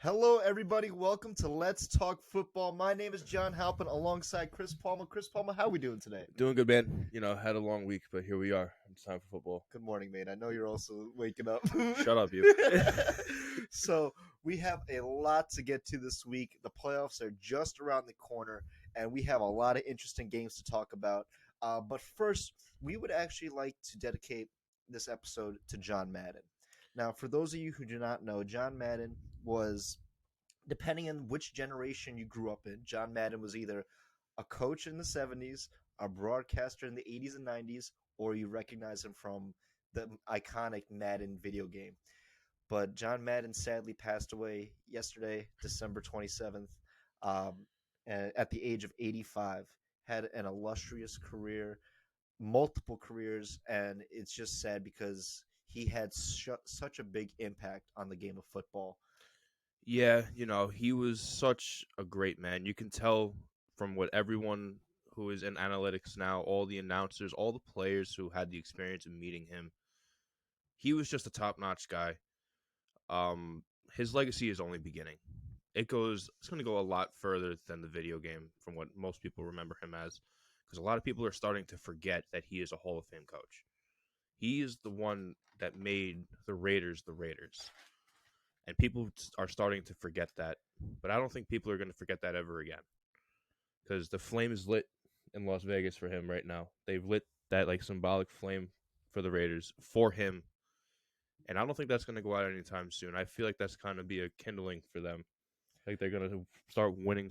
Hello, everybody. Welcome to Let's Talk Football. My name is John Halpin alongside Chris Palmer. Chris Palmer, how are we doing today? Doing good, man. Had a long week, but here we are. It's time for football. Good morning, mate. I know you're also waking up. Shut up, you. So, we have a lot to get to this week. The playoffs are just around the corner, and we have a lot of interesting games to talk about. But first, we would actually like to dedicate this episode to John Madden. Now, for those of you who do not know, John Madden was, depending on which generation you grew up in, John Madden was either a coach in the 70s, a broadcaster in the 80s and 90s, or you recognize him from the iconic Madden video game. But John Madden sadly passed away yesterday, December 27th, at the age of 85. Had an illustrious career, multiple careers, and it's just sad because he had such a big impact on the game of football. Yeah, he was such a great man. You can tell from what everyone who is in analytics now, all the announcers, all the players who had the experience of meeting him, he was just a top-notch guy. His legacy is only beginning. It's going to go a lot further than the video game from what most people remember him as, because a lot of people are starting to forget that he is a Hall of Fame coach. He is the one that made the Raiders the Raiders. And people are starting to forget that. But I don't think people are going to forget that ever again. Because the flame is lit in Las Vegas for him right now. They've lit that symbolic flame for the Raiders for him. And I don't think that's going to go out anytime soon. I feel like that's kind of be a kindling for them. Like they're going to start winning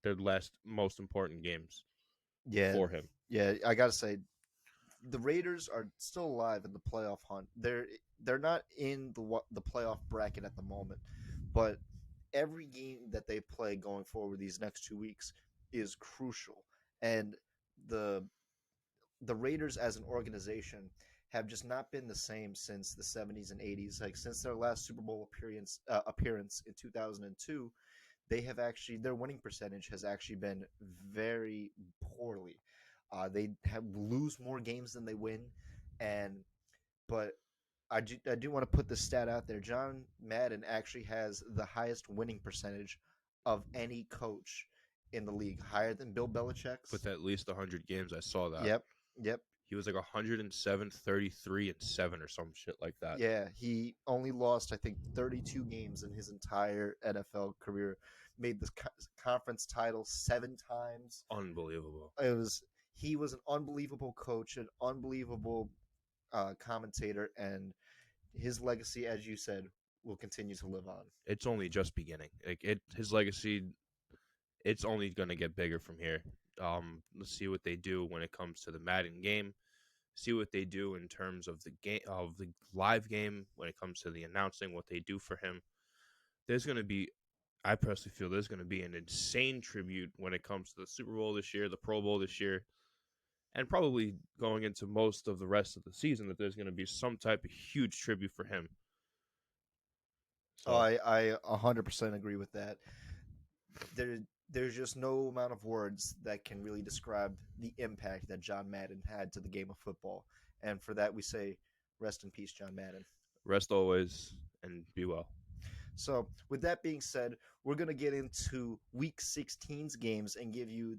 their last most important games for him. Yeah, I got to say, the Raiders are still alive in the playoff hunt. They're not in the playoff bracket at the moment, but every game that they play going forward these next 2 weeks is crucial. And the Raiders as an organization have just not been the same since the 70s and 80s. Like since their last Super Bowl appearance in 2002, their winning percentage has actually been very poorly. They lose more games than they win, but I do want to put this stat out there. John Madden actually has the highest winning percentage of any coach in the league, higher than Bill Belichick's. With at least 100 games, I saw that. Yep. He was like 107, 33, and 7 or some shit like that. Yeah, he only lost, I think, 32 games in his entire NFL career. Made the conference title 7 times. Unbelievable. He was an unbelievable coach, an unbelievable commentator, and his legacy, as you said, will continue to live on. It's only just beginning. His legacy, it's only going to get bigger from here. Let's see what they do when it comes to the Madden game. See what they do in terms of the game, of the live game, when it comes to the announcing, what they do for him. I personally feel there's going to be an insane tribute when it comes to the Super Bowl this year, the Pro Bowl this year, and probably going into most of the rest of the season, that there's going to be some type of huge tribute for him. So, I 100% agree with that. There's just no amount of words that can really describe the impact that John Madden had to the game of football. And for that, we say, rest in peace, John Madden. Rest always, and be well. So, with that being said, we're going to get into Week 16's games and give you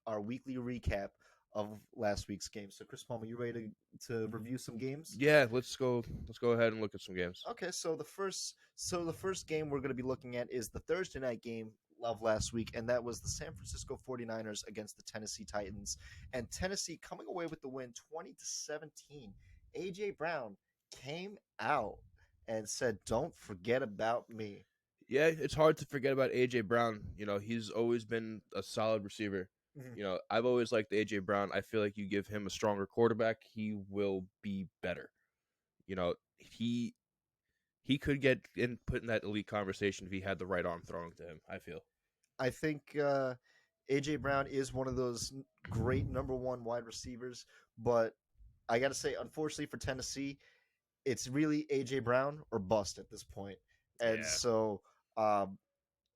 our weekly recap of last week's game. So, Chris Palmer, you ready to review some games? Yeah, let's go ahead and look at some games. Okay, so the first game we're going to be looking at is the Thursday night game of last week, and that was the San Francisco 49ers against the Tennessee Titans. And Tennessee coming away with the win 20-17. AJ Brown came out and said, "Don't forget about me." Yeah, it's hard to forget about AJ Brown. He's always been a solid receiver. Mm-hmm. I've always liked AJ Brown. I feel like you give him a stronger quarterback, he will be better. He could get put in that elite conversation if he had the right arm throwing to him, I feel. I think AJ Brown is one of those great number one wide receivers, but I got to say, unfortunately for Tennessee, it's really AJ Brown or bust at this point. And so,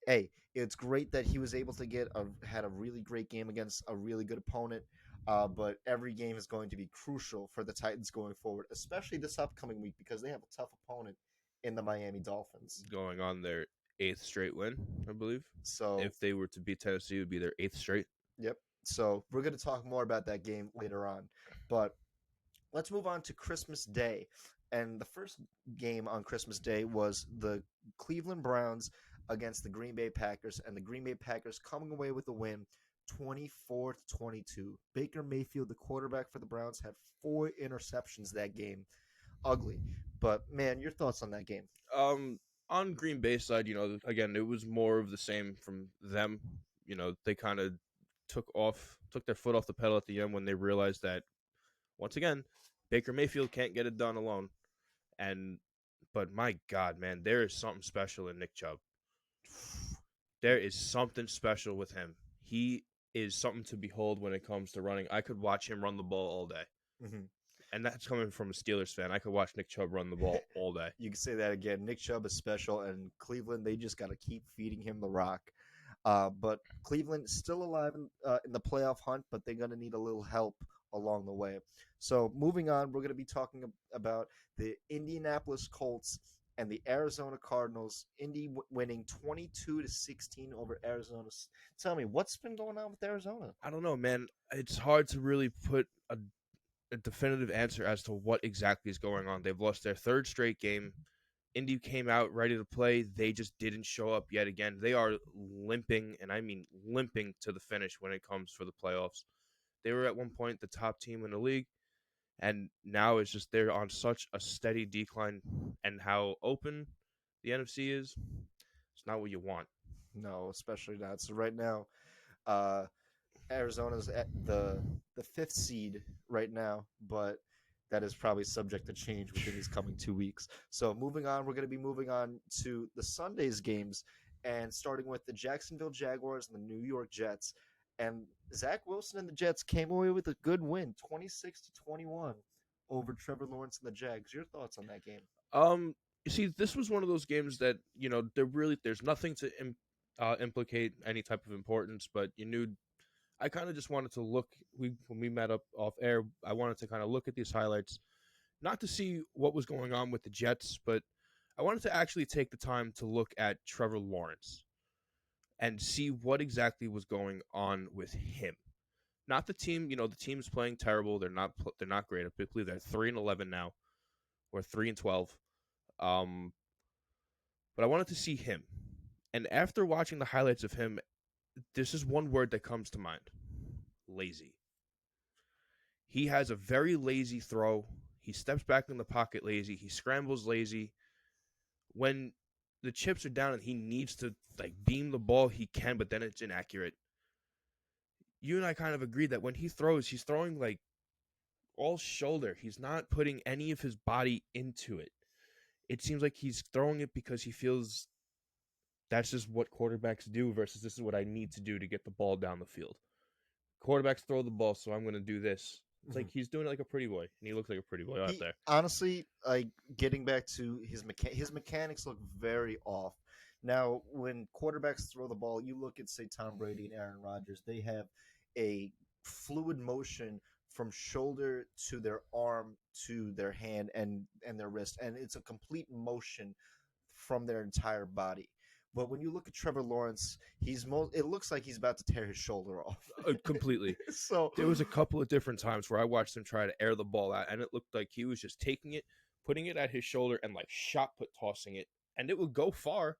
hey, it's great that he was able to had a really great game against a really good opponent. But every game is going to be crucial for the Titans going forward, especially this upcoming week because they have a tough opponent in the Miami Dolphins. Going on there. eighth straight win, I believe. So, If they were to beat Tennessee, it would be their eighth straight. yep. So we're going to talk more about that game later on. But let's move on to Christmas Day. And the first game on Christmas Day was the Cleveland Browns against the Green Bay Packers, and the Green Bay Packers coming away with a win 24-22. Baker Mayfield, the quarterback for the Browns, had 4 interceptions that game. Ugly. But man, your thoughts on that game? On Green Bay side, again, it was more of the same from them. They kind of took their foot off the pedal at the end when they realized that once again, Baker Mayfield can't get it done alone. But my God, man, there is something special in Nick Chubb. There is something special with him. He is something to behold when it comes to running. I could watch him run the ball all day. Mm-hmm. And that's coming from a Steelers fan. I could watch Nick Chubb run the ball all day. You can say that again. Nick Chubb is special, and Cleveland, they just got to keep feeding him the rock. But Cleveland is still alive in the playoff hunt, but they're going to need a little help along the way. So moving on, we're going to be talking about the Indianapolis Colts and the Arizona Cardinals. Indy winning 22-16 over Arizona. Tell me, what's been going on with Arizona? I don't know, man. It's hard to really put a definitive answer as to what exactly is going on. They've lost their third straight game. Indy came out ready to play. They just didn't show up yet again. They are limping, and I mean limping to the finish when it comes for the playoffs. They were at one point the top team in the league, and now it's just they're on such a steady decline. And how open the NFC is, it's not what you want. No, especially not. So right now, uh, Arizona's at the fifth seed right now, but that is probably subject to change within these coming 2 weeks. So moving on, we're going to be moving on to the Sunday's games, and starting with the Jacksonville Jaguars and the New York Jets. And Zach Wilson and the Jets came away with a good win, 26-21 over Trevor Lawrence and the Jags. Your thoughts on that game? You see, this was one of those games that there's nothing to implicate any type of importance, but I kind of just wanted to look. When we met up off air, I wanted to kind of look at these highlights, not to see what was going on with the Jets, but I wanted to actually take the time to look at Trevor Lawrence and see what exactly was going on with him. Not the team. The team's playing terrible. They're not great. I believe they're 3-11 now, or 3-12. But I wanted to see him, and after watching the highlights of him, this is one word that comes to mind: lazy. He has a very lazy throw. He steps back in the pocket lazy. He scrambles lazy. When the chips are down and he needs to beam the ball, he can, but then it's inaccurate. You and I kind of agreed that when he throws, he's throwing all shoulder. He's not putting any of his body into it. It seems like he's throwing it because he feels that's just what quarterbacks do versus this is what I need to do to get the ball down the field. Quarterbacks throw the ball, so I'm going to do this. It's like he's doing it like a pretty boy, and he looks like a pretty boy out there. Honestly, getting back to his mechanics look very off. Now, when quarterbacks throw the ball, you look at, say, Tom Brady and Aaron Rodgers. They have a fluid motion from shoulder to their arm to their hand and their wrist, and it's a complete motion from their entire body. But when you look at Trevor Lawrence, it looks like he's about to tear his shoulder off. Completely. So there was a couple of different times where I watched him try to air the ball out, and it looked like he was just taking it, putting it at his shoulder, and shot put tossing it, and it would go far.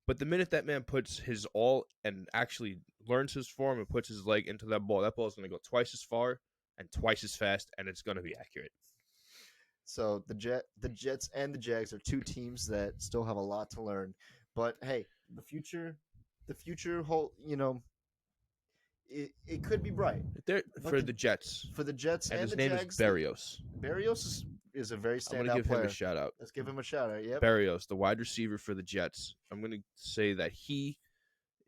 But the minute that man puts his all and actually learns his form and puts his leg into that ball is going to go twice as far and twice as fast, and it's going to be accurate. So the Jets and the Jags are two teams that still have a lot to learn. But hey, the future whole, it could be bright. For the Jets. For the Jets and his the name Jags. Is Berrios. Berrios is a very standout player. I'm going to give him a shout out. Let's give him a shout out. Yep. Berrios, the wide receiver for the Jets. I'm going to say that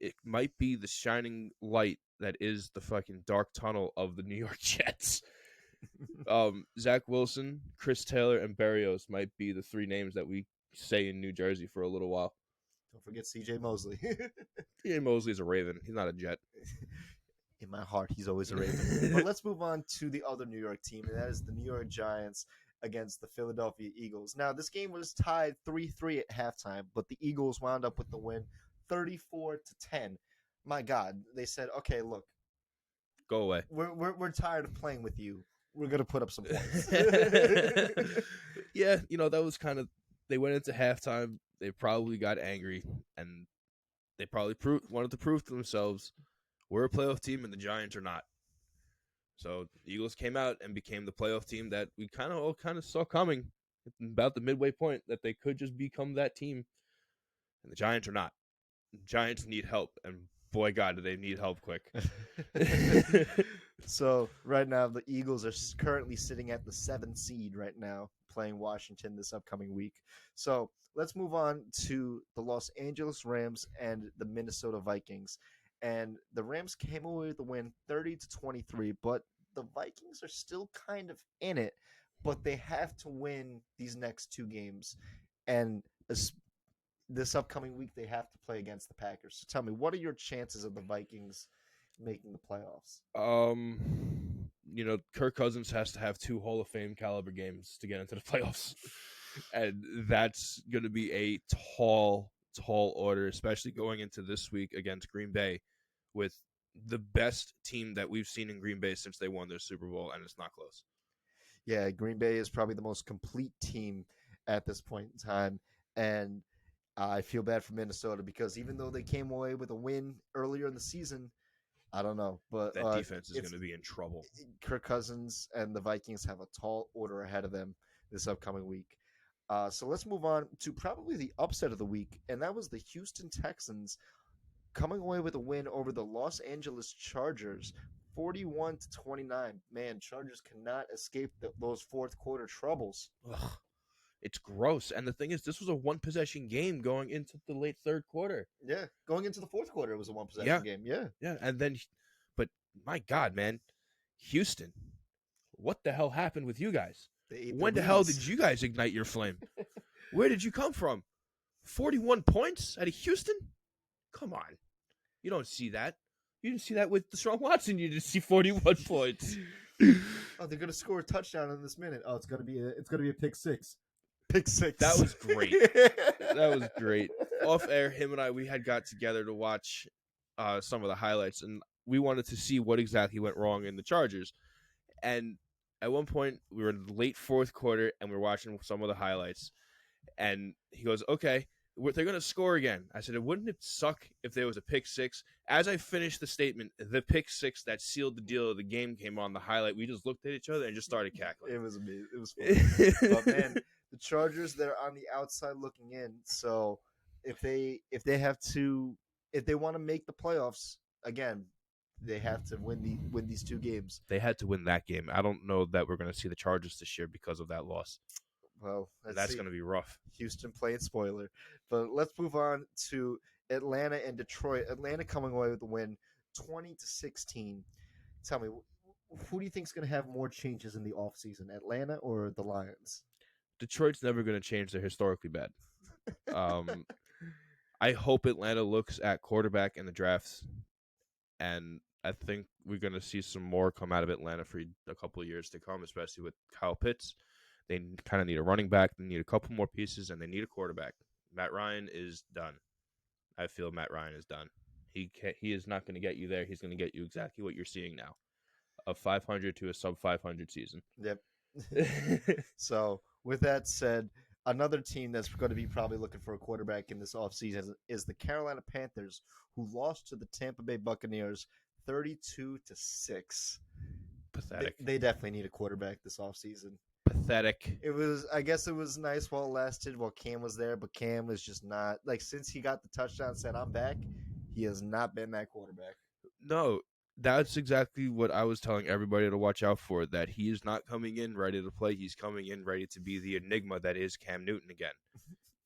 it might be the shining light that is the fucking dark tunnel of the New York Jets. Zach Wilson, Chris Taylor, and Berrios might be the three names that we say in New Jersey for a little while. Don't forget C.J. Mosley. C.J. Mosley's a Raven. He's not a Jet. In my heart, he's always a Raven. But let's move on to the other New York team, and that is the New York Giants. against the Philadelphia Eagles. Now, this game was tied 3-3 at halftime, but the Eagles wound up with the win 34-10. My God, they said, okay, look, Go away. we're tired of playing with you. We're going to put up some points. Yeah, that was kind of, they went into halftime. They probably got angry, and they probably wanted to prove to themselves, we're a playoff team and the Giants are not. So the Eagles came out and became the playoff team that we kind of saw coming about the midway point, that they could just become that team. And the Giants are not. The Giants need help, and boy, God, do they need help quick. So right now, the Eagles are currently sitting at the 7th seed right now, playing Washington this upcoming week. So let's move on to the Los Angeles Rams and the Minnesota Vikings. And the Rams came away with the win 30-23, but the Vikings are still kind of in it, but they have to win these next 2 games. And this upcoming week, they have to play against the Packers. So tell me, what are your chances of the Vikings making the playoffs? Kirk Cousins has to have 2 Hall of Fame caliber games to get into the playoffs. And that's going to be a tall order, especially going into this week against Green Bay with the best team that we've seen in Green Bay since they won their Super Bowl, and it's not close. Yeah, Green Bay is probably the most complete team at this point in time. And I feel bad for Minnesota because even though they came away with a win earlier in the season, I don't know. But that defense is going to be in trouble. Kirk Cousins and the Vikings have a tall order ahead of them this upcoming week. So let's move on to probably the upset of the week, and that was the Houston Texans coming away with a win over the Los Angeles Chargers, 41-29. Man, Chargers cannot escape those fourth quarter troubles. Ugh, it's gross. And the thing is, this was a 1-possession game going into the late third quarter. Yeah, going into the fourth quarter, it was a 1-possession game. Yeah, and then, but my God, man, Houston, what the hell happened with you guys? When the hell did you guys ignite your flame? Where did you come from? 41 points out of Houston? Come on. You don't see that. You didn't see that with Deshaun Watson. You just see 41 points. Oh, they're gonna score a touchdown in this minute. Oh, it's gonna be a pick six. Pick six. That was great. That was great. Off air, him and I, we had got together to watch some of the highlights, and we wanted to see what exactly went wrong in the Chargers. And at one point, we were in the late fourth quarter, and we were watching some of the highlights. And he goes, okay, they're going to score again. I said, wouldn't it suck if there was a pick six? As I finished the statement, the pick six that sealed the deal of the game came on the highlight. We just looked at each other and just started cackling. It was amazing. It was funny. But, man, the Chargers, they're on the outside looking in. So if they want to make the playoffs, again, they have to win these 2 games. They had to win that game. I don't know that we're going to see the Chargers this year because of that loss. Well, that's going to be rough. Houston playing spoiler. But let's move on to Atlanta and Detroit. Atlanta coming away with the win 20-16. Tell me, who do you think is going to have more changes in the offseason, Atlanta or the Lions? Detroit's never going to change. They're historically bad. I hope Atlanta looks at quarterback in the drafts, and I think we're going to see some more come out of Atlanta for a couple of years to come, especially with Kyle Pitts. They kind of need a running back. They need a couple more pieces, and they need a quarterback. Matt Ryan is done. I feel Matt Ryan is done. He is not going to get you there. He's going to get you exactly what you're seeing now, a 500 to a sub-500 season. Yep. So, with that said, another team that's going to be probably looking for a quarterback in this offseason is the Carolina Panthers, who lost to the Tampa Bay Buccaneers 32-6. Pathetic. They definitely need a quarterback this offseason. Pathetic. I guess it was nice while it lasted while Cam was there, but Cam was just not, like, since he got the touchdown and said, I'm back, he has not been that quarterback. No, that's exactly what I was telling everybody to watch out for, that he is not coming in ready to play. He's coming in ready to be the enigma that is Cam Newton again.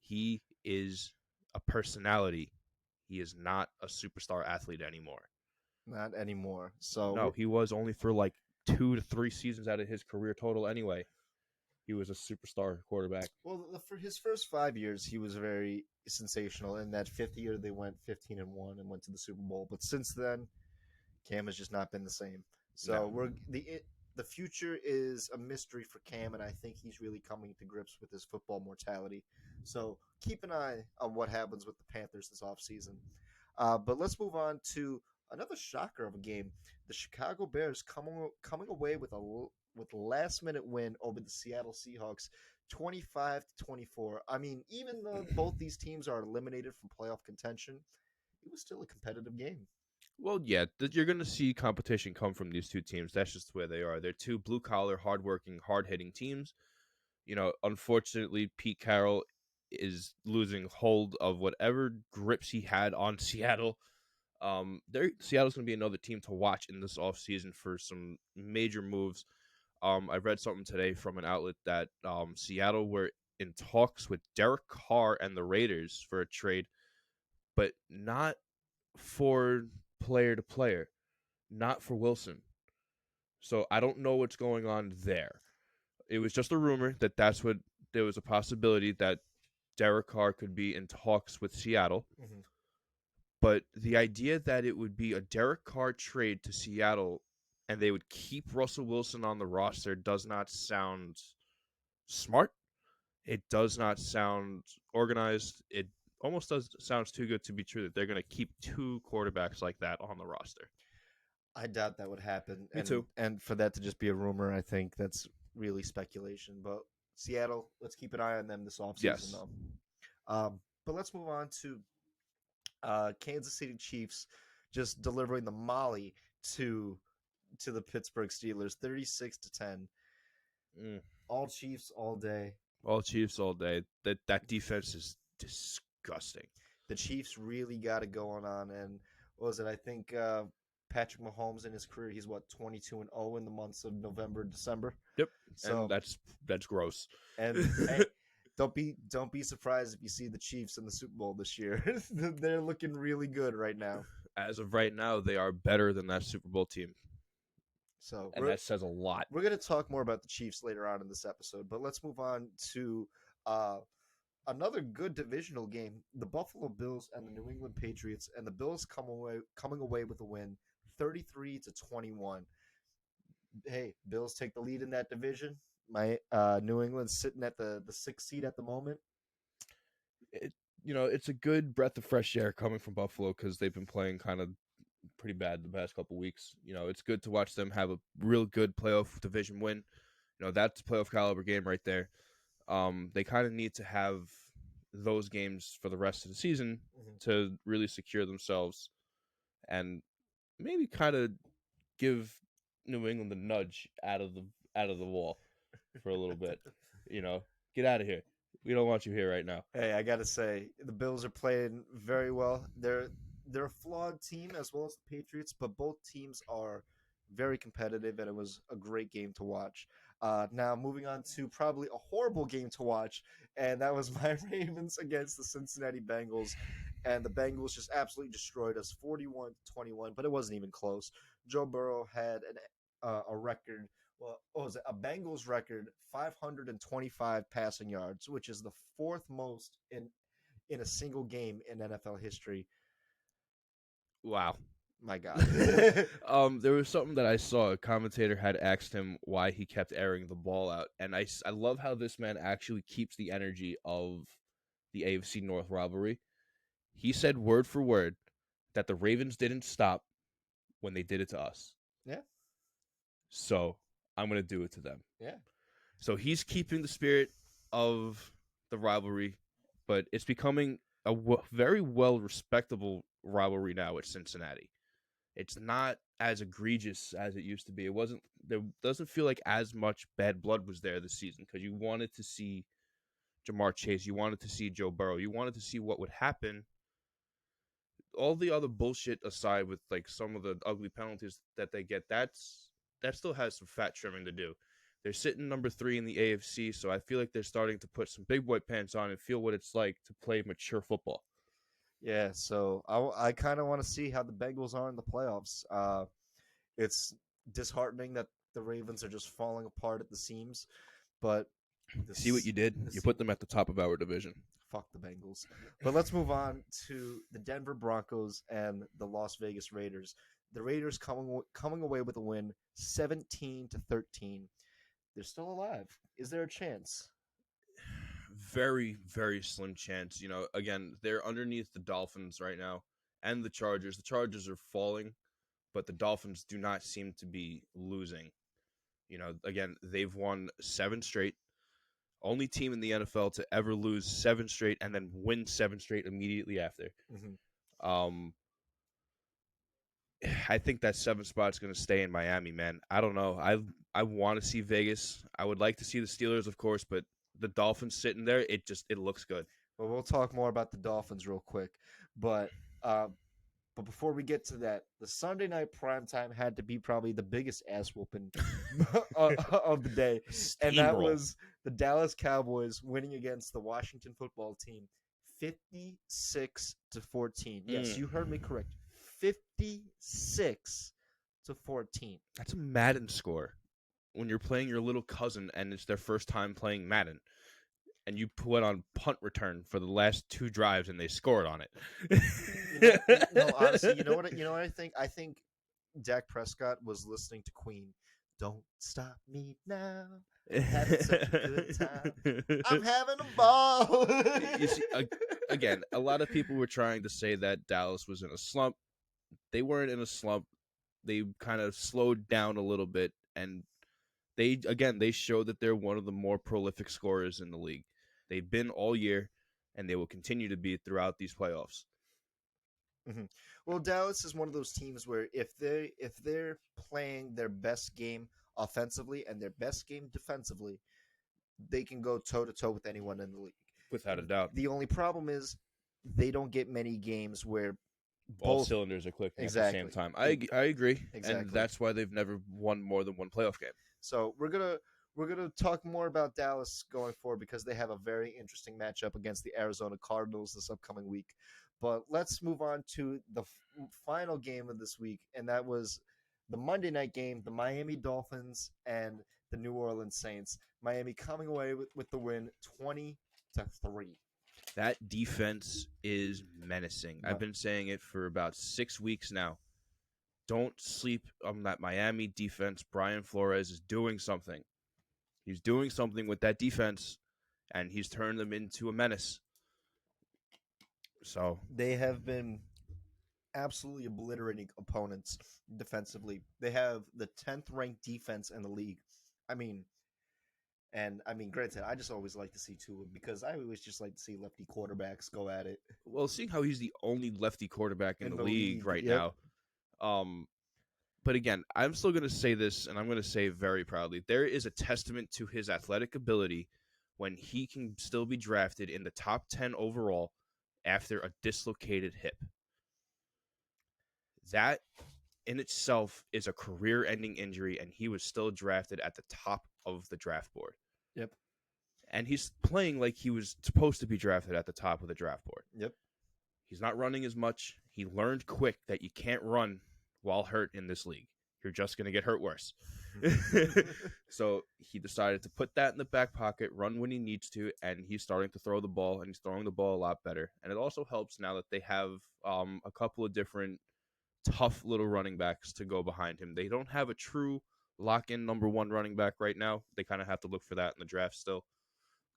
He is a personality. He is not a superstar athlete anymore. Not anymore. So no, he was only for like 2 to 3 seasons out of his career total anyway. He was a superstar quarterback. Well, for his first 5 years, he was very sensational. In that 5th year, they went 15-1 and went to the Super Bowl. But since then, Cam has just not been the same. So the future is a mystery for Cam, and I think he's really coming to grips with his football mortality. So keep an eye on what happens with the Panthers this offseason. But let's move on to another shocker of a game. The Chicago Bears coming away with with last minute win over the Seattle Seahawks, 25-24. I mean, even though both these teams are eliminated from playoff contention, it was still a competitive game. Well, yeah, you're going to see competition come from these two teams. That's just where they are. They're two blue collar, hardworking, hard hitting teams. Unfortunately, Pete Carroll is losing hold of whatever grips he had on Seattle. Seattle's going to be another team to watch in this offseason for some major moves. I read something today from an outlet that Seattle were in talks with Derek Carr and the Raiders for a trade, but not for player to player, not for Wilson. So I don't know what's going on there. It was just a rumor that there was a possibility that Derek Carr could be in talks with Seattle. Mm-hmm. But the idea that it would be a Derek Carr trade to Seattle and they would keep Russell Wilson on the roster does not sound smart. It does not sound organized. It almost sounds too good to be true that they're going to keep two quarterbacks like that on the roster. I doubt that would happen. Me too. And for that to just be a rumor, I think that's really speculation. But Seattle, let's keep an eye on them this offseason, Yes. though. But let's move on to Kansas City Chiefs just delivering the molly to the Pittsburgh Steelers, 36-10. All Chiefs all day. All Chiefs all day. That defense is disgusting. The Chiefs really got it going on, and what was it? I think Patrick Mahomes in his career, he's 22-0 in the months of November and December. Yep. So and that's gross. And hey, don't be surprised if you see the Chiefs in the Super Bowl this year. They're looking really good right now. As of right now, they are better than that Super Bowl team. So and that says a lot. We're going to talk more about the Chiefs later on in this episode, but let's move on to another good divisional game: the Buffalo Bills and the New England Patriots, and the Bills coming away with a win, 33-21. Hey, Bills take the lead in that division. My New England's sitting at the 6th seed at the moment. It's a good breath of fresh air coming from Buffalo because they've been playing kind of pretty bad the past couple weeks. It's good to watch them have a real good playoff division win. That's a playoff caliber game right there. They kind of need to have those games for the rest of the season to really secure themselves and maybe kind of give New England the nudge out of the wall for a little bit. Get out of here. We don't want you here right now. Hey, I gotta say, the Bills are playing very well. They're a flawed team as well as the Patriots, but both teams are very competitive, and it was a great game to watch. Now, moving on to probably a horrible game to watch, and that was my Ravens against the Cincinnati Bengals, and the Bengals just absolutely destroyed us, 41-21, but it wasn't even close. Joe Burrow had a record. Well, what was it? A Bengals record, 525 passing yards, which is the fourth most in a single game in NFL history. Wow. My God. There was something that I saw. A commentator had asked him why he kept airing the ball out. And I love how this man actually keeps the energy of the AFC North rivalry. He said word for word that the Ravens didn't stop when they did it to us. Yeah. So I'm going to do it to them. Yeah. So he's keeping the spirit of the rivalry, but it's becoming a very well-respectable rivalry now at Cincinnati. It's not as egregious as it used to be. There doesn't feel like as much bad blood was there this season because you wanted to see Jamar Chase. You wanted to see Joe Burrow. You wanted to see what would happen. All the other bullshit aside with like some of the ugly penalties that they get, that still has some fat trimming to do. They're sitting number 3 in the AFC, so I feel like they're starting to put some big boy pants on and feel what it's like to play mature football. Yeah, so I kind of want to see how the Bengals are in the playoffs. It's disheartening that the Ravens are just falling apart at the seams, but see what you did? You put them at the top of our division. Fuck the Bengals. But let's move on to the Denver Broncos and the Las Vegas Raiders. The Raiders coming away with a win, 17-13. They're still alive. Is there a chance? Very, very slim chance. Again, they're underneath the Dolphins right now and the Chargers. The Chargers are falling, but the Dolphins do not seem to be losing. Again, they've won 7 straight. Only team in the NFL to ever lose 7 straight and then win 7 straight immediately after. Mm-hmm. I think that 7th spot's going to stay in Miami, man. I don't know. I want to see Vegas. I would like to see the Steelers, of course, but the Dolphins sitting there, it looks good. Well, we'll talk more about the Dolphins real quick, but before we get to that, the Sunday night primetime had to be probably the biggest ass whooping of the day, and that was the Dallas Cowboys winning against the Washington football team, 56-14. Yes, you heard me correct. 56-14. That's a Madden score when you're playing your little cousin and it's their first time playing Madden. And you put on punt return for the last 2 drives, and they scored on it. Honestly, you know what I think? I think Dak Prescott was listening to Queen. Don't stop me now. I'm having such a good time. I'm having a ball. You see, again, a lot of people were trying to say that Dallas was in a slump. They weren't in a slump. They kind of slowed down a little bit, and they showed that they're one of the more prolific scorers in the league. They've been all year, and they will continue to be throughout these playoffs. Mm-hmm. Well, Dallas is one of those teams where if they're playing their best game offensively and their best game defensively, they can go toe to toe with anyone in the league, without a doubt. The only problem is they don't get many games where all cylinders are clicking at the same time. I agree, and that's why they've never won more than one playoff game. So we're gonna talk more about Dallas going forward because they have a very interesting matchup against the Arizona Cardinals this upcoming week. But let's move on to the final game of this week, and that was the Monday night game, the Miami Dolphins and the New Orleans Saints. Miami coming away with the win, 20-3. That defense is menacing. I've been saying it for about 6 weeks now. Don't sleep on that Miami defense. Brian Flores is doing something. He's doing something with that defense, and he's turned them into a menace. So they have been absolutely obliterating opponents defensively. They have the 10th ranked defense in the league. Granted, I just always like to see Tua because I always just like to see lefty quarterbacks go at it. Well, seeing how he's the only lefty quarterback in the league right now. But again, I'm still going to say this, and I'm going to say very proudly, there is a testament to his athletic ability when he can still be drafted in the top 10 overall after a dislocated hip. That in itself is a career-ending injury, and he was still drafted at the top of the draft board. Yep. And he's playing like he was supposed to be drafted at the top of the draft board. Yep. He's not running as much. He learned quick that you can't run while hurt in this league. You're just going to get hurt worse. So he decided to put that in the back pocket, run when he needs to, and he's starting to throw the ball, and he's throwing the ball a lot better. And it also helps now that they have a couple of different tough little running backs to go behind him. They don't have a true lock-in number 1 running back right now. They kind of have to look for that in the draft still.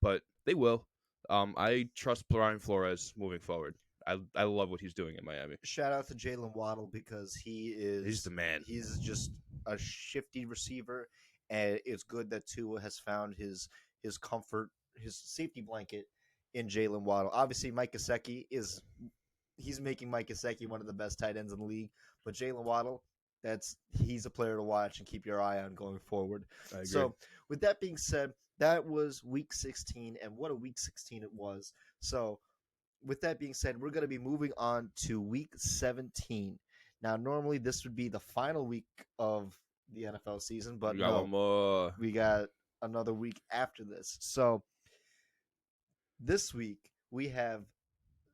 But they will. I trust Brian Flores moving forward. I love what he's doing in Miami. Shout out to Jalen Waddle because he's the man. He's just a shifty receiver, and it's good that Tua has found his comfort, his safety blanket in Jalen Waddle. Obviously, Mike Gesicki he's making Mike Gesicki one of the best tight ends in the league, but Jalen Waddle, he's a player to watch and keep your eye on going forward. I agree. So, with that being said, that was Week 16, and what a Week 16 it was. So, with that being said, we're going to be moving on to Week 17. Now, normally this would be the final week of the NFL season, but we got another week after this. So, this week we have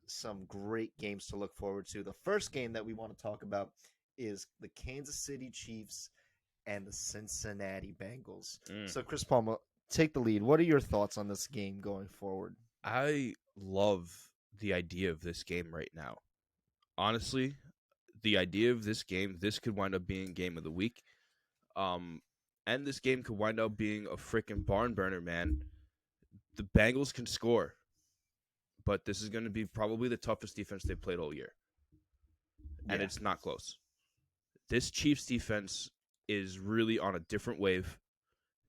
some great games to look forward to. The first game that we want to talk about is the Kansas City Chiefs and the Cincinnati Bengals. So, Chris Palmer, take the lead. What are your thoughts on this game going forward? I love the idea of this game right now. Honestly, the idea of this game, this could wind up being game of the week. And this game could wind up being a freaking barn burner, man. The Bengals can score, but this is going to be probably the toughest defense they've played all year. And Yeah. it's not close. This Chiefs defense is really on a different wave.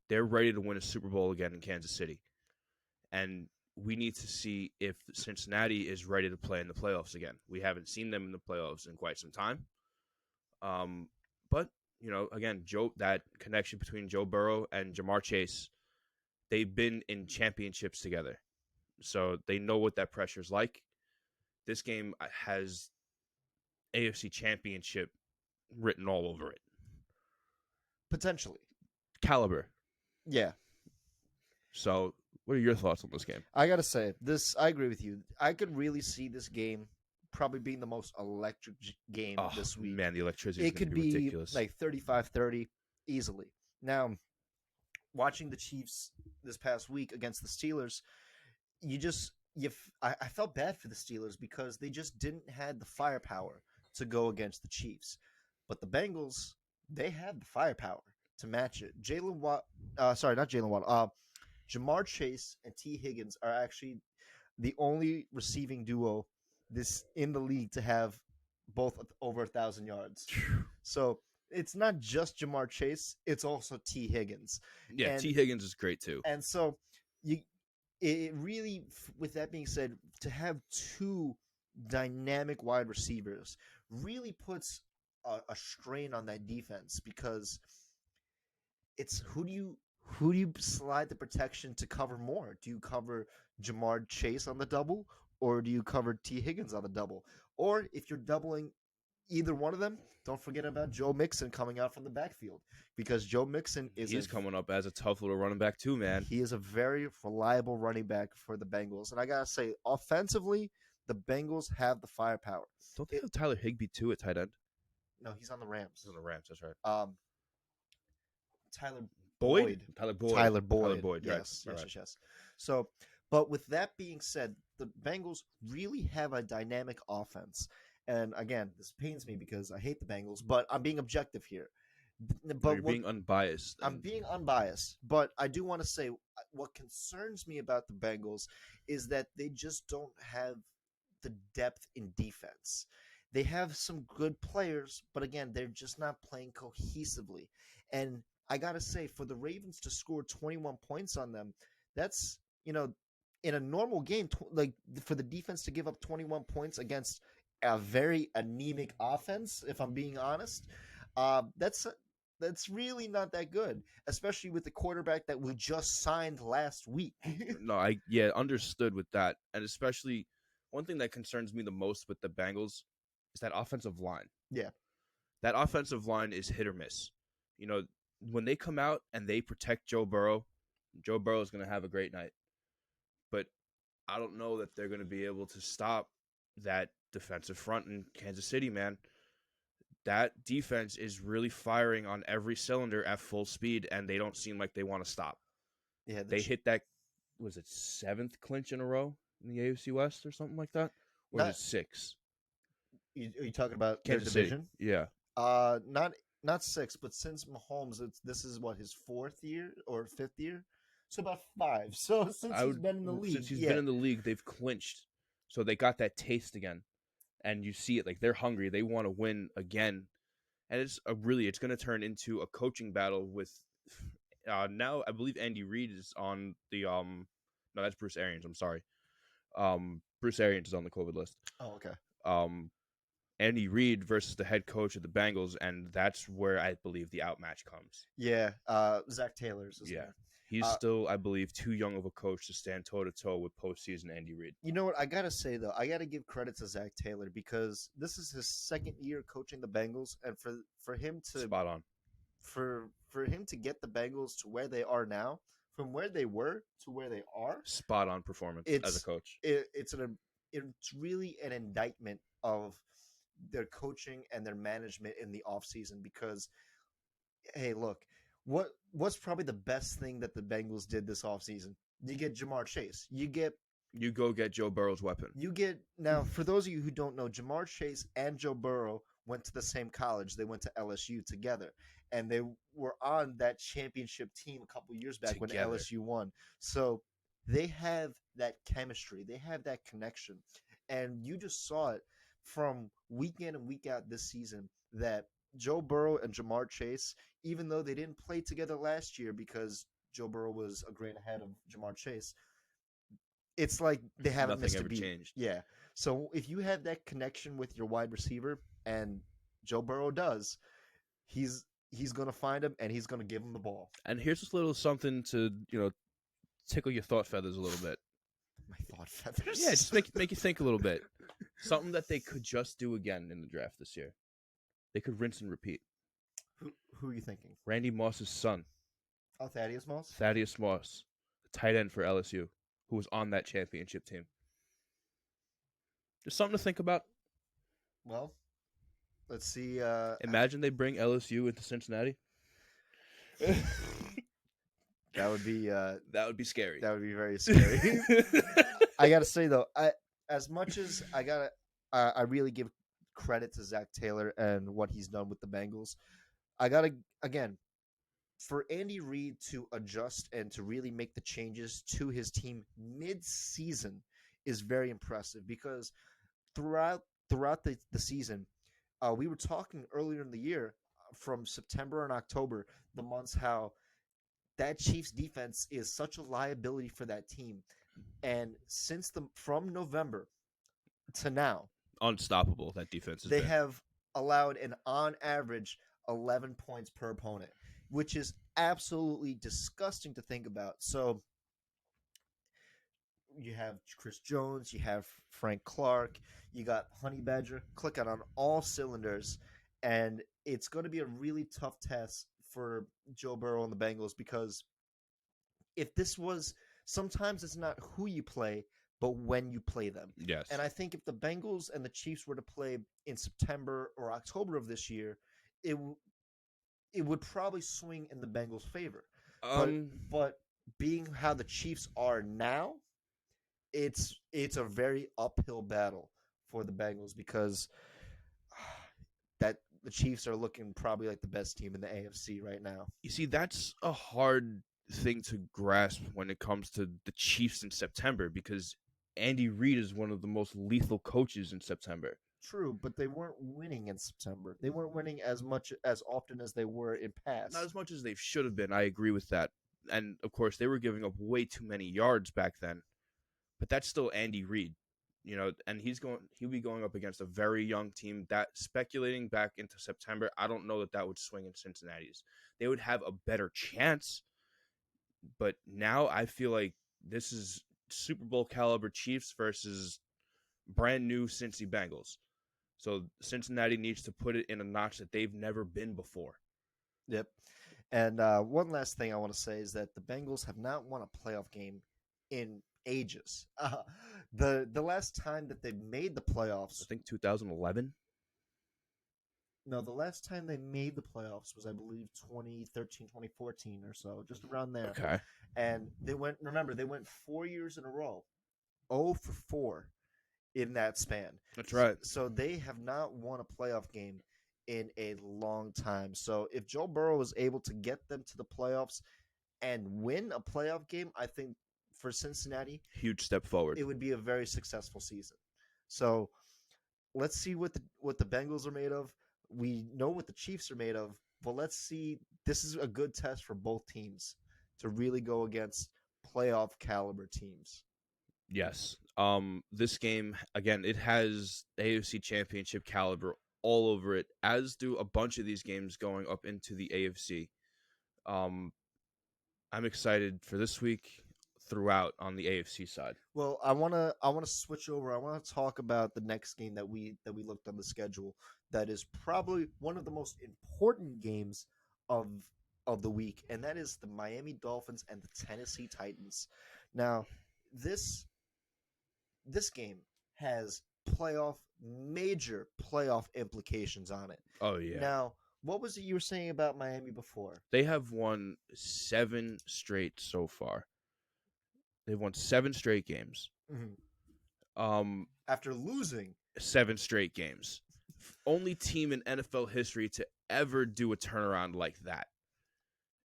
They're ready to win a Super Bowl again in Kansas City. And we need to see if Cincinnati is ready to play in the playoffs again. We haven't seen them in the playoffs in quite some time. But, again, that connection between Joe Burrow and Jamar Chase, they've been in championships together. So they know what that pressure is like. This game has AFC Championship written all over it. Potentially. Caliber. Yeah. So what are your thoughts on this game? I got to say, I agree with you. I could really see this game probably being the most electric game this week. Man, the electricity is It could be ridiculous. like 35-30 easily. Now, watching the Chiefs this past week against the Steelers, I felt bad for the Steelers because they just didn't have the firepower to go against the Chiefs. But the Bengals, they have the firepower to match it. Jamar Chase and T. Higgins are actually the only receiving duo in the league to have both over 1,000 yards. So it's not just Jamar Chase; it's also T. Higgins. Yeah, T. Higgins is great too. And so it really, with that being said, to have two dynamic wide receivers really puts a strain on that defense because it's who do you slide the protection to cover more? Do you cover Jamar Chase on the double, or do you cover T. Higgins on the double? Or if you're doubling either one of them, don't forget about Joe Mixon coming out from the backfield because Joe Mixon he's coming up as a tough little running back too, man. He is a very reliable running back for the Bengals, and I gotta say, offensively, the Bengals have the firepower. Don't they have Tyler Higbee too at tight end? No, he's on the Rams. He's on the Rams. That's right. Tyler Boyd. Tyler Boyd. Yes. Yes. So, but with that being said, the Bengals really have a dynamic offense. And again, this pains me because I hate the Bengals, but I'm being objective here. But you're being unbiased. I'm being unbiased, but I do want to say what concerns me about the Bengals is that they just don't have the depth in defense. They have some good players, but again, they're just not playing cohesively. And I got to say, for the Ravens to score 21 points on them, that's, in a normal game, like for the defense to give up 21 points against a very anemic offense, if I'm being honest, that's really not that good, especially with the quarterback that we just signed last week. No, understood with that. And especially one thing that concerns me the most with the Bengals is that offensive line. Yeah. That offensive line is hit or miss. When they come out and they protect Joe Burrow is going to have a great night. But I don't know that they're going to be able to stop that defensive front in Kansas City, man. That defense is really firing on every cylinder at full speed, and they don't seem like they want to stop. Yeah, they hit that, was it 7th clinch in a row in the AFC West or something like that? Or was it 6? Are you talking about Kansas their division? City. Yeah. Not 6, but since Mahomes, this is what, his 4th year or 5th year? So about 5. So since he's been in the league. Since he's been in the league, they've clinched. So they got that taste again. And you see it, like they're hungry. They want to win again. And it's going to turn into a coaching battle with now I believe Andy Reid is on the no, that's Bruce Arians. I'm sorry. Bruce Arians is on the COVID list. Oh, okay. Andy Reid versus the head coach of the Bengals, and that's where I believe the outmatch comes. Yeah, Zach Taylor's his name. He's still, I believe, too young of a coach to stand toe-to-toe with postseason Andy Reid. You know what? I got to say, though, I got to give credit to Zach Taylor because this is his 2nd year coaching the Bengals, and for him to spot on. For him to get the Bengals to where they are now, from where they were to where they are, spot on performance as a coach. It's really an indictment of their coaching and their management in the offseason because, hey, look, what's probably the best thing that the Bengals did this offseason? You get Jamar Chase. You go get Joe Burrow's weapon. Now, for those of you who don't know, Jamar Chase and Joe Burrow went to the same college. They went to LSU together, and they were on that championship team a couple years back when Together. LSU won. So they have that chemistry, they have that connection, and you just saw it from week in and week out this season that Joe Burrow and Jamar Chase, even though they didn't play together last year because Joe Burrow was a grade ahead of Jamar Chase, it's like they haven't Nothing missed a ever beat. changed. Yeah. So if you have that connection with your wide receiver, and Joe Burrow does, he's gonna find him and he's gonna give him the ball. And here's just a little something to, tickle your thought feathers a little bit. My thought feathers. Yeah, just make you think a little bit. Something that they could just do again in the draft this year. They could rinse and repeat. Who are you thinking? Randy Moss's son, Oh, Thaddeus Moss. Thaddeus Moss, the tight end for LSU, who was on that championship team. Just something to think about. Well, let's see. Imagine they bring LSU into Cincinnati. That would be That would be scary. that would be very scary. I gotta say though, as much as I really give credit to Zach Taylor and what he's done with the Bengals. I gotta again for Andy Reid to adjust and to really make the changes to his team mid-season is very impressive because throughout the season, we were talking earlier in the year from September and October, the months how that Chiefs defense is such a liability for that team. And from November to now, Unstoppable, that defense has they been. have allowed an on average 11 points per opponent, which is absolutely disgusting to think about. So you have Chris Jones, you have Frank Clark, you got Honey Badger clicking on all cylinders, and it's going to be a really tough test for Joe Burrow and the Bengals because if this was sometimes it's not who you play, but when you play them. Yes. And I think if the Bengals and the Chiefs were to play in September or October of this year, it would probably swing in the Bengals' favor. But being how the Chiefs are now, it's a very uphill battle for the Bengals because that the Chiefs are looking probably like the best team in the AFC right now. You see, that's a hard thing to grasp when it comes to the Chiefs in September because Andy Reid is one of the most lethal coaches in September. True, but they weren't winning in September. They weren't winning as often as they were in past. Not as much as they should have been. I agree with that. And of course, they were giving up way too many yards back then. But that's still Andy Reid, and he'll be going up against a very young team. That speculating back into September, I don't know that would swing in Cincinnati's. They would have a better chance. But now I feel like this is Super Bowl caliber Chiefs versus brand new Cincy Bengals. So Cincinnati needs to put it in a notch that they've never been before. Yep. And one last thing I want to say is that the Bengals have not won a playoff game in ages. The last time that they made the playoffs, I think 2011. No, the last time they made the playoffs was, I believe, 2013, 2014 or so, just around there. Okay. And they went 4 years in a row, 0 for 4 in that span. That's right. So they have not won a playoff game in a long time. So if Joe Burrow is able to get them to the playoffs and win a playoff game, I think for Cincinnati, huge step forward. It would be a very successful season. So let's see what the Bengals are made of. We know what the Chiefs are made of, but let's see. This is a good test for both teams to really go against playoff caliber teams. Yes. This game, again, it has AFC Championship caliber all over it, as do a bunch of these games going up into the AFC. I'm excited for this week throughout on the AFC side. Well, I wanna switch over. I wanna talk about the next game that we looked on the schedule. That is probably one of the most important games of the week, and that is the Miami Dolphins and the Tennessee Titans. Now, this game has major playoff implications on it. Oh yeah. Now, what was it you were saying about Miami before? They have won 7 straight so far. They've won 7 straight games. Mm-hmm. After losing 7 straight games. only team in NFL history to ever do a turnaround like that.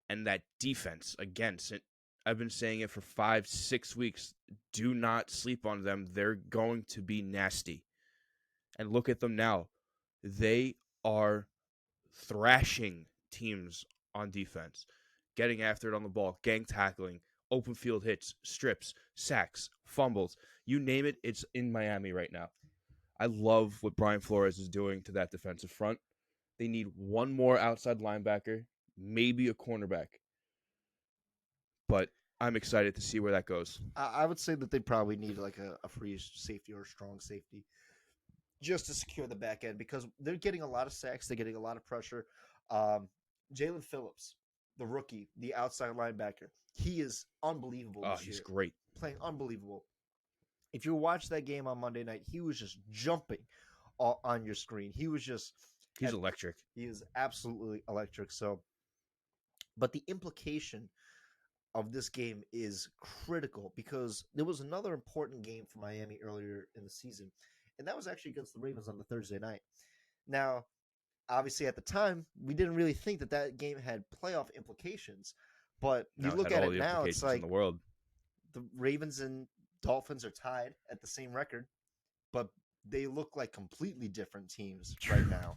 And that defense, again, I've been saying it for 5-6 weeks. Do not sleep on them. They're going to be nasty. And look at them now. They are thrashing teams on defense, getting after it on the ball, gang tackling, open field hits, strips, sacks, fumbles. You name it, it's in Miami right now. I love what Brian Flores is doing to that defensive front. They need one more outside linebacker, maybe a cornerback. But I'm excited to see where that goes. I would say that they probably need like a free safety or a strong safety just to secure the back end because they're getting a lot of sacks. They're getting a lot of pressure. Jalen Phillips, the rookie, the outside linebacker, he is unbelievable Oh, this he's year. great. Playing unbelievable. If you watch that game on Monday night, he was just jumping on your screen. He was just He's electric. He is absolutely electric. So, but the implication of this game is critical because there was another important game for Miami earlier in the season, and that was actually against the Ravens on the Thursday night. Now, obviously, at the time, we didn't really think that that game had playoff implications, but you Now it look had at all it the now, it's implications in like the world. the Ravens and Dolphins are tied at the same record, but they look like completely different teams right now.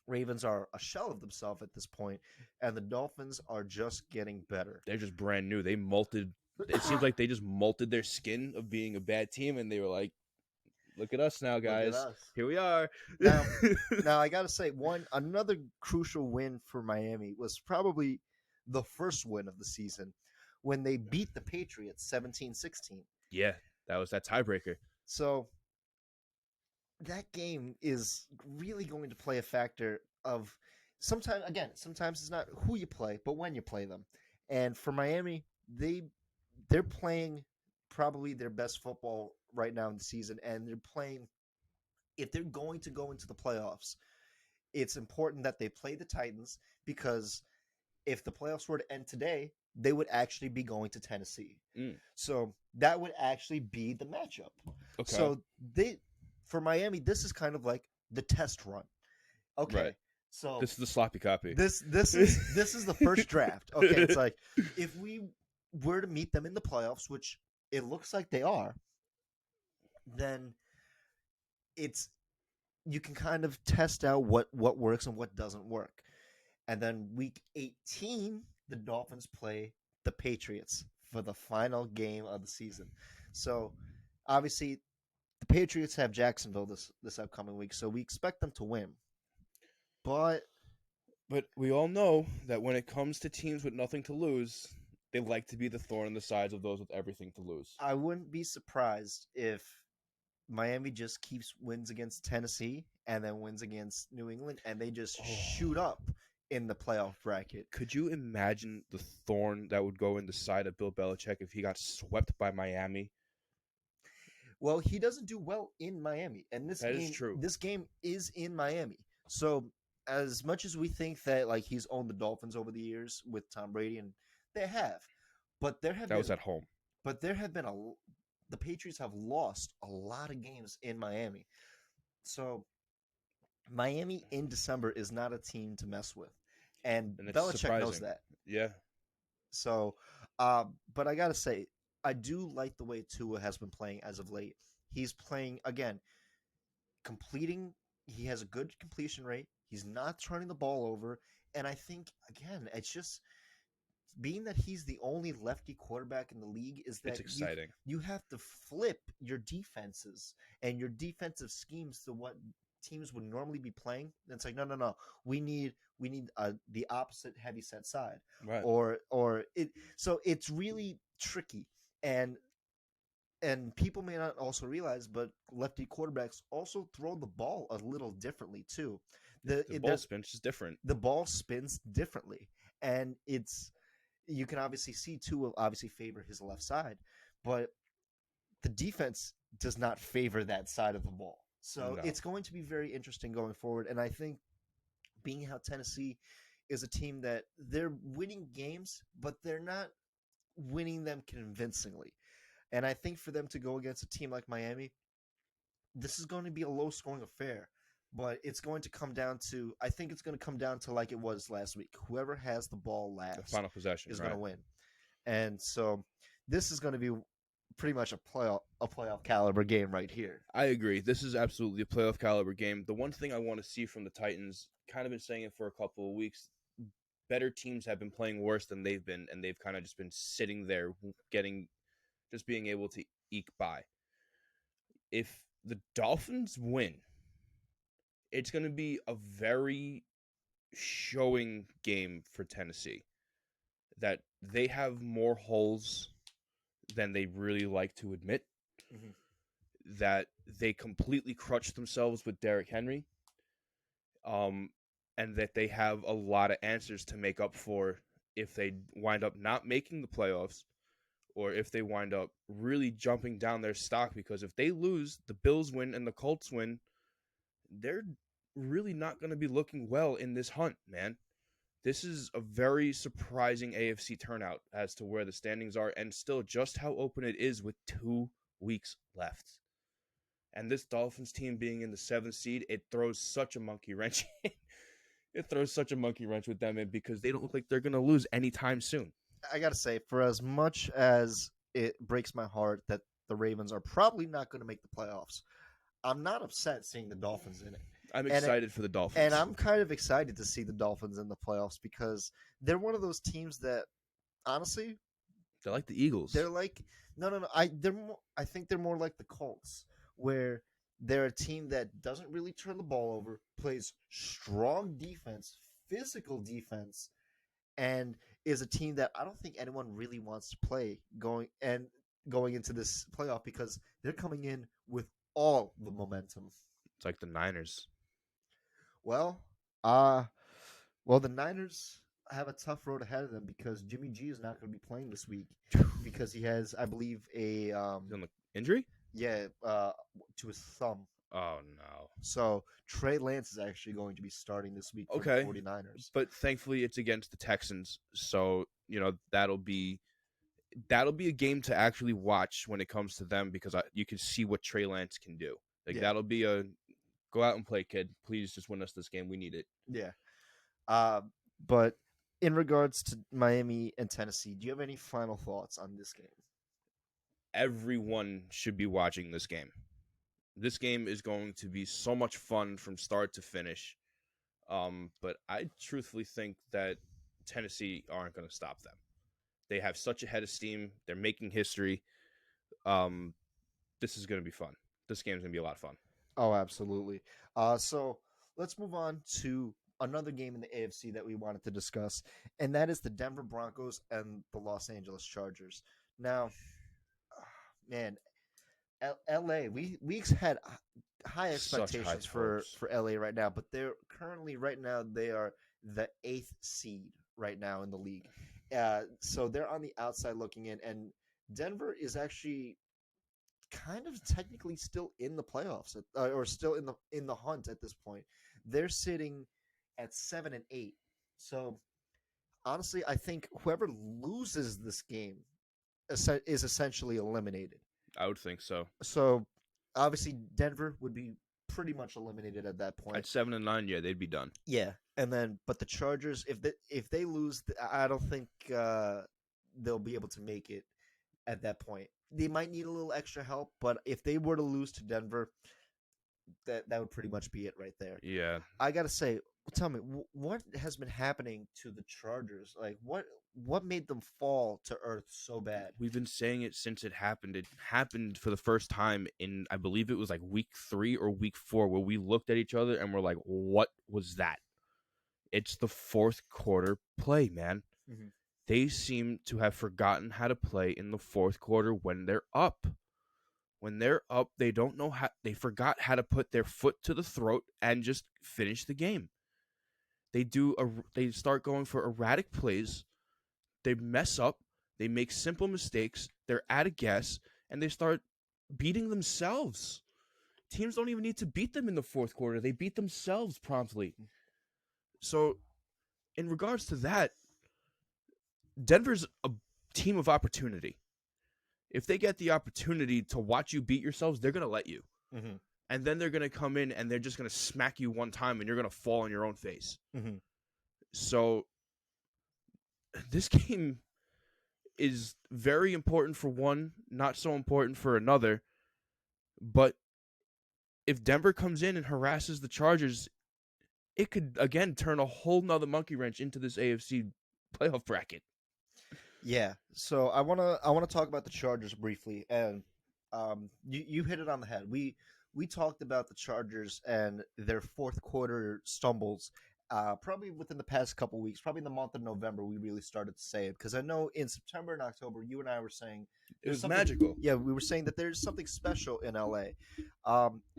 Ravens are a shell of themselves at this point, and the Dolphins are just getting better. They're just brand new. They molted. It seems like they just molted their skin of being a bad team, and they were like, "Look at us now, Look at guys. us. Here we are." Now I gotta say, another crucial win for Miami was probably the first win of the season when they beat the Patriots 17-16. Yeah, that was that tiebreaker. So that game is really going to play a factor of sometimes it's not who you play, but when you play them. And for Miami, they're playing probably their best football right now in the season, and they're playing. If they're going to go into the playoffs, it's important that they play the Titans because if the playoffs were to end today, they would actually be going to Tennessee. So that would actually be the matchup. Okay. So for Miami, this is kind of like the test run. Okay. Right. So this is the sloppy copy. This is the first draft. Okay, it's like if we were to meet them in the playoffs, which it looks like they are, then you can kind of test out what works and what doesn't work. And then week 18, the Dolphins play the Patriots for the final game of the season. So obviously the Patriots have Jacksonville this upcoming week, so we expect them to win. But we all know that when it comes to teams with nothing to lose, they like to be the thorn in the sides of those with everything to lose. I wouldn't be surprised if Miami just keeps wins against Tennessee and then wins against New England, and they just shoot up in the playoff bracket. Could you imagine the thorn that would go in the side of Bill Belichick if he got swept by Miami? Well, he doesn't do well in Miami, and That is true. This game is in Miami. So as much as we think that like he's owned the Dolphins over the years with Tom Brady, and they have, but was at home. But there have been the Patriots have lost a lot of games in Miami. So Miami in December is not a team to mess with. And Belichick knows that. Yeah. So, but I got to say, I do like the way Tua has been playing as of late. He's playing, again, he has a good completion rate. He's not turning the ball over. And I think, again, it's just being that he's the only lefty quarterback in the league is that it's exciting. You have to flip your defenses and your defensive schemes to what teams would normally be playing. And it's like, no. We need the opposite heavy set side. Right. So it's really tricky. And people may not also realize, but lefty quarterbacks also throw the ball a little differently too. The ball spins is different. The ball spins differently. And you can obviously see Tua obviously favor his left side, but the defense does not favor that side of the ball. So It's going to be very interesting going forward. And I think being how Tennessee is a team that they're winning games, but they're not winning them convincingly. And I think for them to go against a team like Miami, this is going to be a low-scoring affair. but it's going to come down to, I think it's going to come down to like it was last week. Whoever has the ball The last final possession, is right? going to win. And so this is going to be pretty much a playoff caliber game right here. I agree. This is absolutely a playoff caliber game. The one thing I want to see from the Titans, kind of been saying it for a couple of weeks, better teams have been playing worse than they've been, and they've kind of just been sitting there just being able to eke by. If the Dolphins win, it's going to be a very showing game for Tennessee, that they have more holes than they really like to admit, Mhm. that they completely crutched themselves with Derrick Henry, and that they have a lot of answers to make up for if they wind up not making the playoffs, or if they wind up really jumping down their stock, because if they lose, the Bills win and the Colts win, they're really not going to be looking well in this hunt, man. This is a very surprising AFC turnout as to where the standings are, and still just how open it is with 2 weeks left. And this Dolphins team being in the 7th seed, it throws such a monkey wrench in. It throws such a monkey wrench with them in, because they don't look like they're going to lose anytime soon. I got to say, for as much as it breaks my heart that the Ravens are probably not going to make the playoffs, I'm not upset seeing the Dolphins in it. I'm And excited for the Dolphins. And I'm kind of excited to see the Dolphins in the playoffs because they're one of those teams that, honestly, They're like the Eagles. they're like no. I think they're more like the Colts, where they're a team that doesn't really turn the ball over, plays strong defense, physical defense, and is a team that I don't think anyone really wants to play going into this playoff because they're coming in with all the momentum. It's like the Niners. Well, uh well, the Niners have a tough road ahead of them because Jimmy G is not going to be playing this week because he has, I believe, Is he on the injury? to his thumb. Oh, no. So Trey Lance is actually going to be starting this week for Okay. the 49ers. But thankfully it's against the Texans, so, that'll be a game to actually watch when it comes to them, because you can see what Trey Lance can do. Like, Yeah. that'll be a go out and play, kid. Please just win us this game. We need it. Yeah. But in regards to Miami and Tennessee, do you have any final thoughts on this game? Everyone should be watching this game. This game is going to be so much fun from start to finish. But I truthfully think that Tennessee aren't going to stop them. They have such a head of steam. They're making history. This is going to be fun. This game's going to be a lot of fun. Oh, absolutely. So let's move on to another game in the AFC that we wanted to discuss, and that is the Denver Broncos and the Los Angeles Chargers. Now, man, LA, we had high expectations for LA right now, but they're currently right now they are the 8th seed right now in the league. So they're on the outside looking in, and Denver is actually kind of technically still in the playoffs or still in the hunt at this point. They're sitting at 7-8. So honestly, I think whoever loses this game is essentially eliminated. I would think so. So obviously Denver would be pretty much eliminated at that point. At 7-9, yeah, they'd be done. Yeah, and then but the Chargers, if they lose, I don't think they'll be able to make it at that point. They might need a little extra help, but if they were to lose to Denver, that would pretty much be it right there. Yeah. I gotta say, tell me what has been happening to the Chargers? Like what made them fall to earth so bad? We've been saying it since it happened. It happened for the first time in, I believe it was like week 3 or week 4, where we looked at each other and we're like, what was that? It's the fourth quarter play, man. Mm-hmm. They seem to have forgotten how to play in the fourth quarter when they're up. When they're up, they don't know how. They forgot how to put their foot to the throat and just finish the game. They start going for erratic plays. They mess up. They make simple mistakes. They're out of gas, and they start beating themselves. Teams don't even need to beat them in the fourth quarter. They beat themselves promptly. So, in regards to that, Denver's a team of opportunity. If they get the opportunity to watch you beat yourselves, they're going to let you. Mm-hmm. and then they're going to come in and they're just going to smack you one time and you're going to fall on your own face. Mm-hmm. So this game is very important for one, not so important for another. But if Denver comes in and harasses the Chargers, it could again turn a whole nother monkey wrench into this AFC playoff bracket. Yeah. So I wanna talk about the Chargers briefly, and you hit it on the head. We talked about the Chargers and their fourth quarter stumbles. Probably within the past couple weeks, probably in the month of November, we really started to say it because I know in September and October, you and I were saying It was something. magical. Yeah, we were saying that there's something special in LA,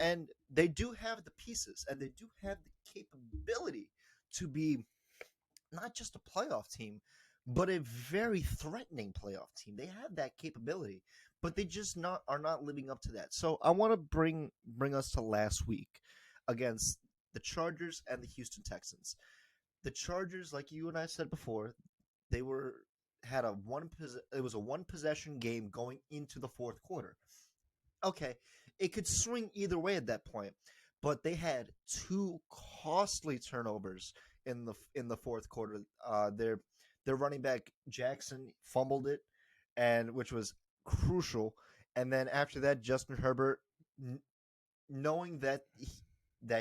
and they do have the pieces and they do have the capability to be not just a playoff team, but a very threatening playoff team. They have that capability, but they just not are not living up to that. So I want to bring us to last week against the Chargers and the Houston Texans. The Chargers, like you and I said before, they were had a it was a one possession game going into the fourth quarter. Okay, it could swing either way at that point, but they had two costly turnovers in the fourth quarter. Their running back Jackson fumbled it, and which was crucial. And then after that, Justin Herbert, n- knowing that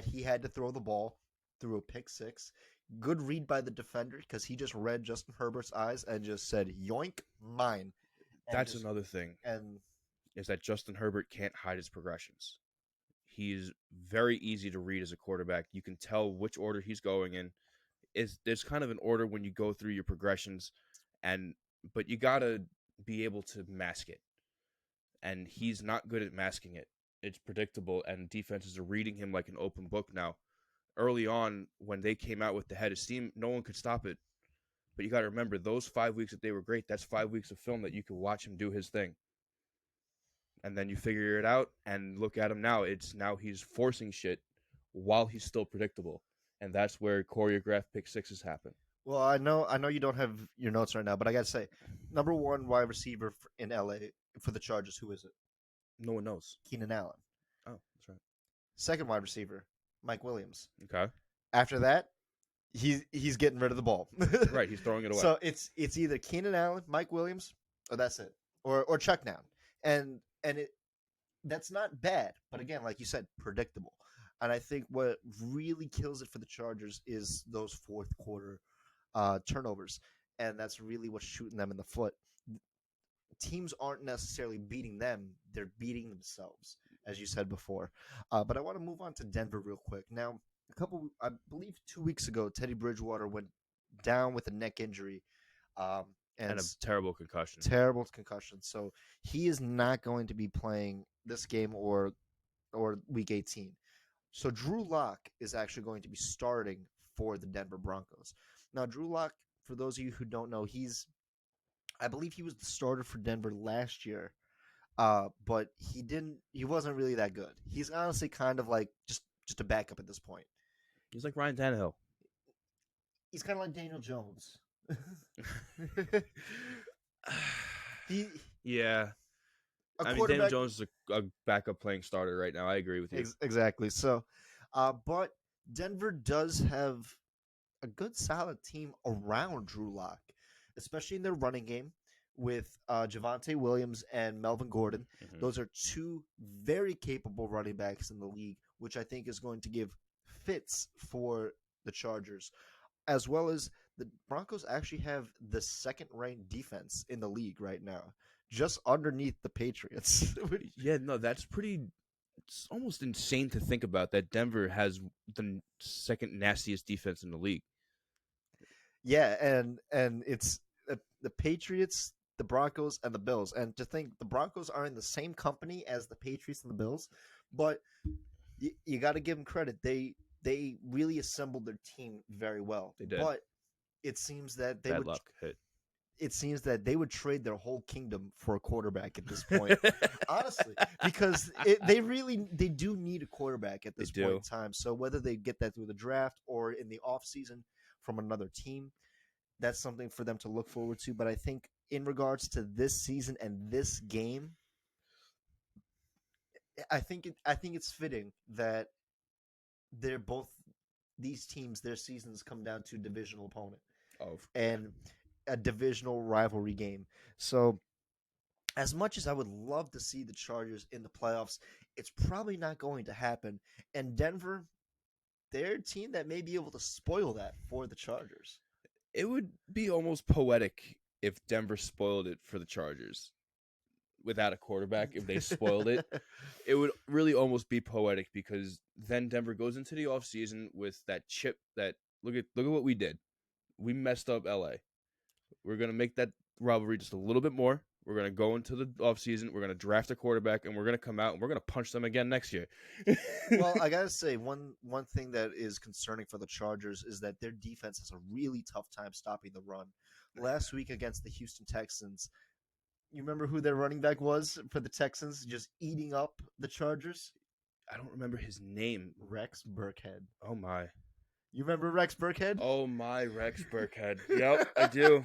he had to throw the ball, threw a pick six. Good read by the defender because he just read Justin Herbert's eyes and just said "yoink, mine," and That's just another thing, and is that Justin Herbert can't hide his progressions. He's very easy to read as a quarterback. You can tell which order he's going in. There's kind of an order when you go through your progressions, but you gotta be able to mask it. And he's not good at masking it. It's predictable, and defenses are reading him like an open book now. Early on, when they came out with the head of steam, no one could stop it. But you got to remember, those 5 weeks that they were great, that's 5 weeks of film that you could watch him do his thing. And then you figure it out and look at him now. It's now he's forcing shit while he's still predictable. And that's where choreographed pick sixes happen. well, I know you don't have your notes right now, but I gotta say, number one wide receiver in LA for the Chargers, who is it? No one knows. Keenan Allen. Oh, that's right. Second wide receiver, Mike Williams. Okay. After that, he's getting rid of the ball. Right, he's throwing it away. So it's either Keenan Allen, Mike Williams, or that's it, or Chuck Noun, and it that's not bad, but again, like you said, predictable. And I think what really kills it for the Chargers is those fourth quarter turnovers, and that's really what's shooting them in the foot. Teams aren't necessarily beating them; they're beating themselves, as you said before. But I want to move on to Denver real quick. Now, I believe 2 weeks ago, Teddy Bridgewater went down with a neck injury, And a terrible concussion. terrible concussion. So he is not going to be playing this game or Week 18. So Drew Lock is actually going to be starting for the Denver Broncos. Now, Drew Lock, for those of you who don't know, I believe he was the starter for Denver last year, but he wasn't really that good. He's honestly kind of like just a backup at this point. He's like Ryan Tannehill. He's kind of like Daniel Jones. he Yeah. a I mean, Daniel quarterback Jones is a backup playing starter right now. I agree with you. exactly. So, but Denver does have a good solid team around Drew Lock, especially in their running game with Javonte Williams and Melvin Gordon. Mhm. Those are two very capable running backs in the league, which I think is going to give fits for the Chargers, as well as the Broncos actually have the second ranked defense in the league right now, just underneath the Patriots. Yeah, no, that's pretty. It's almost insane to think about that Denver has the second nastiest defense in the league. Yeah, and it's the Patriots, the Broncos, and the Bills. And to think the Broncos are in the same company as the Patriots and the Bills, but you got to give them credit. They really assembled their team very well. They did. But it seems that Bad luck hit. It seems that they would trade their whole kingdom for a quarterback at this point. Honestly, because they do need a quarterback at this point in time. So whether they get that through the draft or in the offseason from another team, that's something for them to look forward to. But I think in regards to this season and this game, I think it's fitting that they're both these teams. Their seasons come down to divisional opponent Oh, yeah. and a divisional rivalry game. So as much as I would love to see the Chargers in the playoffs, it's probably not going to happen. And Denver, they're a team that may be able to spoil that for the Chargers. It would be almost poetic if Denver spoiled it for the Chargers without a quarterback. If they spoiled it, it would really almost be poetic because then Denver goes into the offseason with that chip that look at what we did. We messed up LA. We're gonna make that rivalry just a little bit more. We're gonna go into the offseason, we're gonna draft a quarterback, and we're gonna come out and we're gonna punch them again next year. Well, I gotta say one thing that is concerning for the Chargers is that their defense has a really tough time stopping the run. Last week against the Houston Texans, you remember who their running back was for the Texans, just eating up the Chargers? I don't remember his name. Rex Burkhead. Oh my. You remember Rex Burkhead? Oh my, Rex Burkhead. Yep, I do.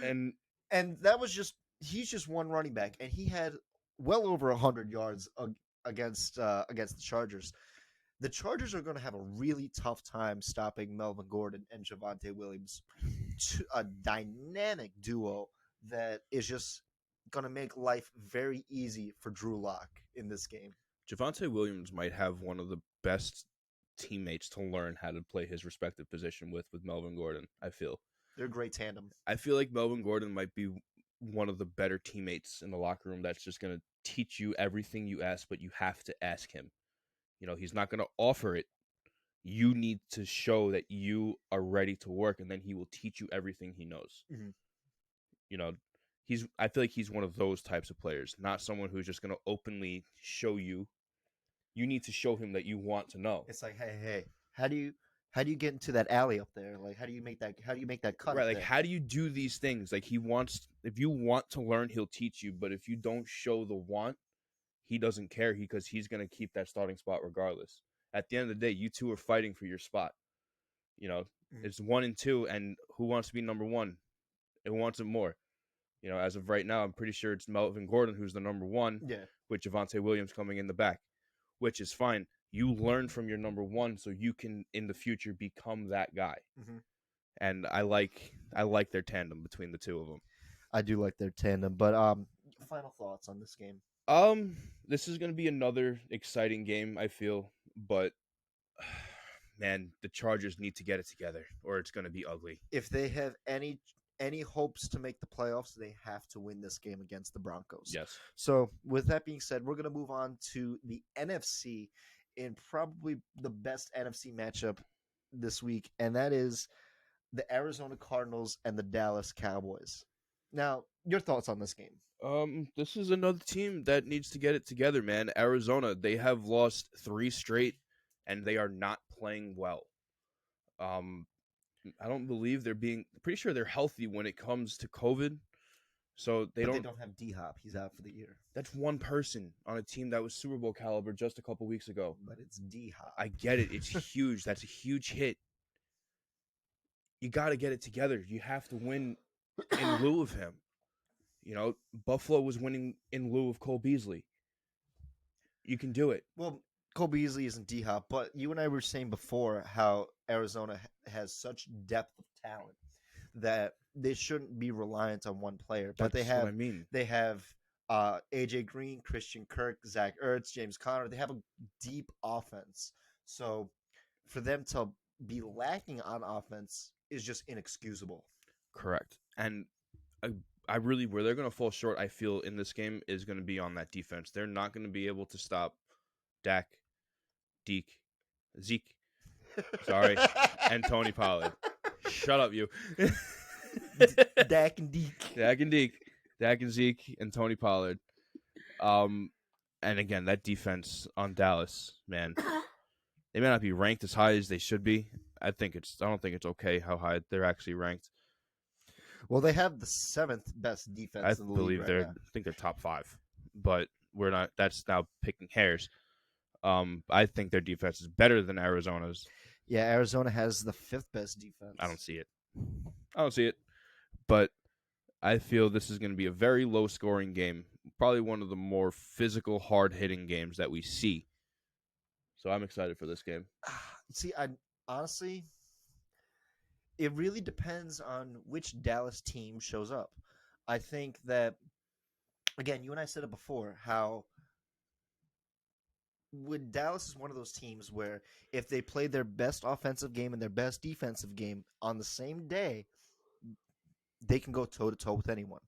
And that was he's just one running back, and he had well over 100 yards against the Chargers. The Chargers are going to have a really tough time stopping Melvin Gordon and Javonte Williams, a dynamic duo that is just going to make life very easy for Drew Lock in this game. Javonte Williams might have one of the best teammates to learn how to play his respective position with Melvin Gordon. I feel they're a great tandem. I feel like Melvin Gordon might be one of the better teammates in the locker room that's just going to teach you everything you ask, but you have to ask him. You know, he's not going to offer it. You need to show that you are ready to work, and then he will teach you everything he knows. Mm-hmm. You know, I feel like he's one of those types of players, not someone who's just going to openly show you. You need to show him that you want to know. It's like, hey, how do you get into that alley up there? Like, how do you make that cut? Right, like there? How do you do these things? Like if you want to learn, he'll teach you, but if you don't show the want, he doesn't care because he's going to keep that starting spot regardless. At the end of the day, you two are fighting for your spot. You know, it's 1 and 2, and who wants to be number 1? Who wants it more? You know, as of right now, I'm pretty sure it's Melvin Gordon who's the number 1, with Javonte Williams coming in the back, which is fine. You learn from your number 1 so you can, in the future, become that guy. Mm-hmm. And I like their tandem between the two of them. I do like their tandem, but final thoughts on this game? This is going to be another exciting game, I feel, but man, the Chargers need to get it together or it's going to be ugly. If they have any hopes to make the playoffs, they have to win this game against the Broncos. Yes. So with that being said, we're going to move on to the NFC in probably the best NFC matchup this week, and that is the Arizona Cardinals and the Dallas Cowboys. Now, your thoughts on this game? This is another team that needs to get it together, man. Arizona, they have lost 3 straight, and they are not playing well. I don't believe pretty sure they're healthy when it comes to COVID. So they don't have D-Hop. He's out for the year. That's one person on a team that was Super Bowl caliber just a couple weeks ago. But it's D-Hop. I get it. It's huge. That's a huge hit. You got to get it together. You have to win in lieu of him. You know, Buffalo was winning in lieu of Cole Beasley. You can do it. Well, Cole Beasley isn't D-Hop, but you and I were saying before how Arizona has such depth of talent that they shouldn't be reliant on one player. But That's what I mean. They have AJ Green, Christian Kirk, Zach Ertz, James Conner. They have a deep offense. So for them to be lacking on offense is just inexcusable. Correct. And I really, where they're going to fall short, I feel, in this game is going to be on that defense. They're not going to be able to stop Dak, Zeke, sorry, and Tony Pollard. Shut up, you. Dak and Deke. Dak and Zeke and Tony Pollard. And again, that defense on Dallas, man, they may not be ranked as high as they should be. I don't think it's okay how high they're actually ranked. Well, they have the 7th best defense in the league right now. I think they're top 5, but we're not. That's now picking hairs. I think their defense is better than Arizona's. Yeah, Arizona has the 5th best defense. I don't see it. But I feel this is going to be a very low-scoring game. probably one of the more physical, hard-hitting games that we see. So I'm excited for this game. See, I honestly, it really depends on which Dallas team shows up. I think that again, you and I said it before, how when Dallas is one of those teams where if they play their best offensive game and their best defensive game on the same day, they can go toe to toe with anyone.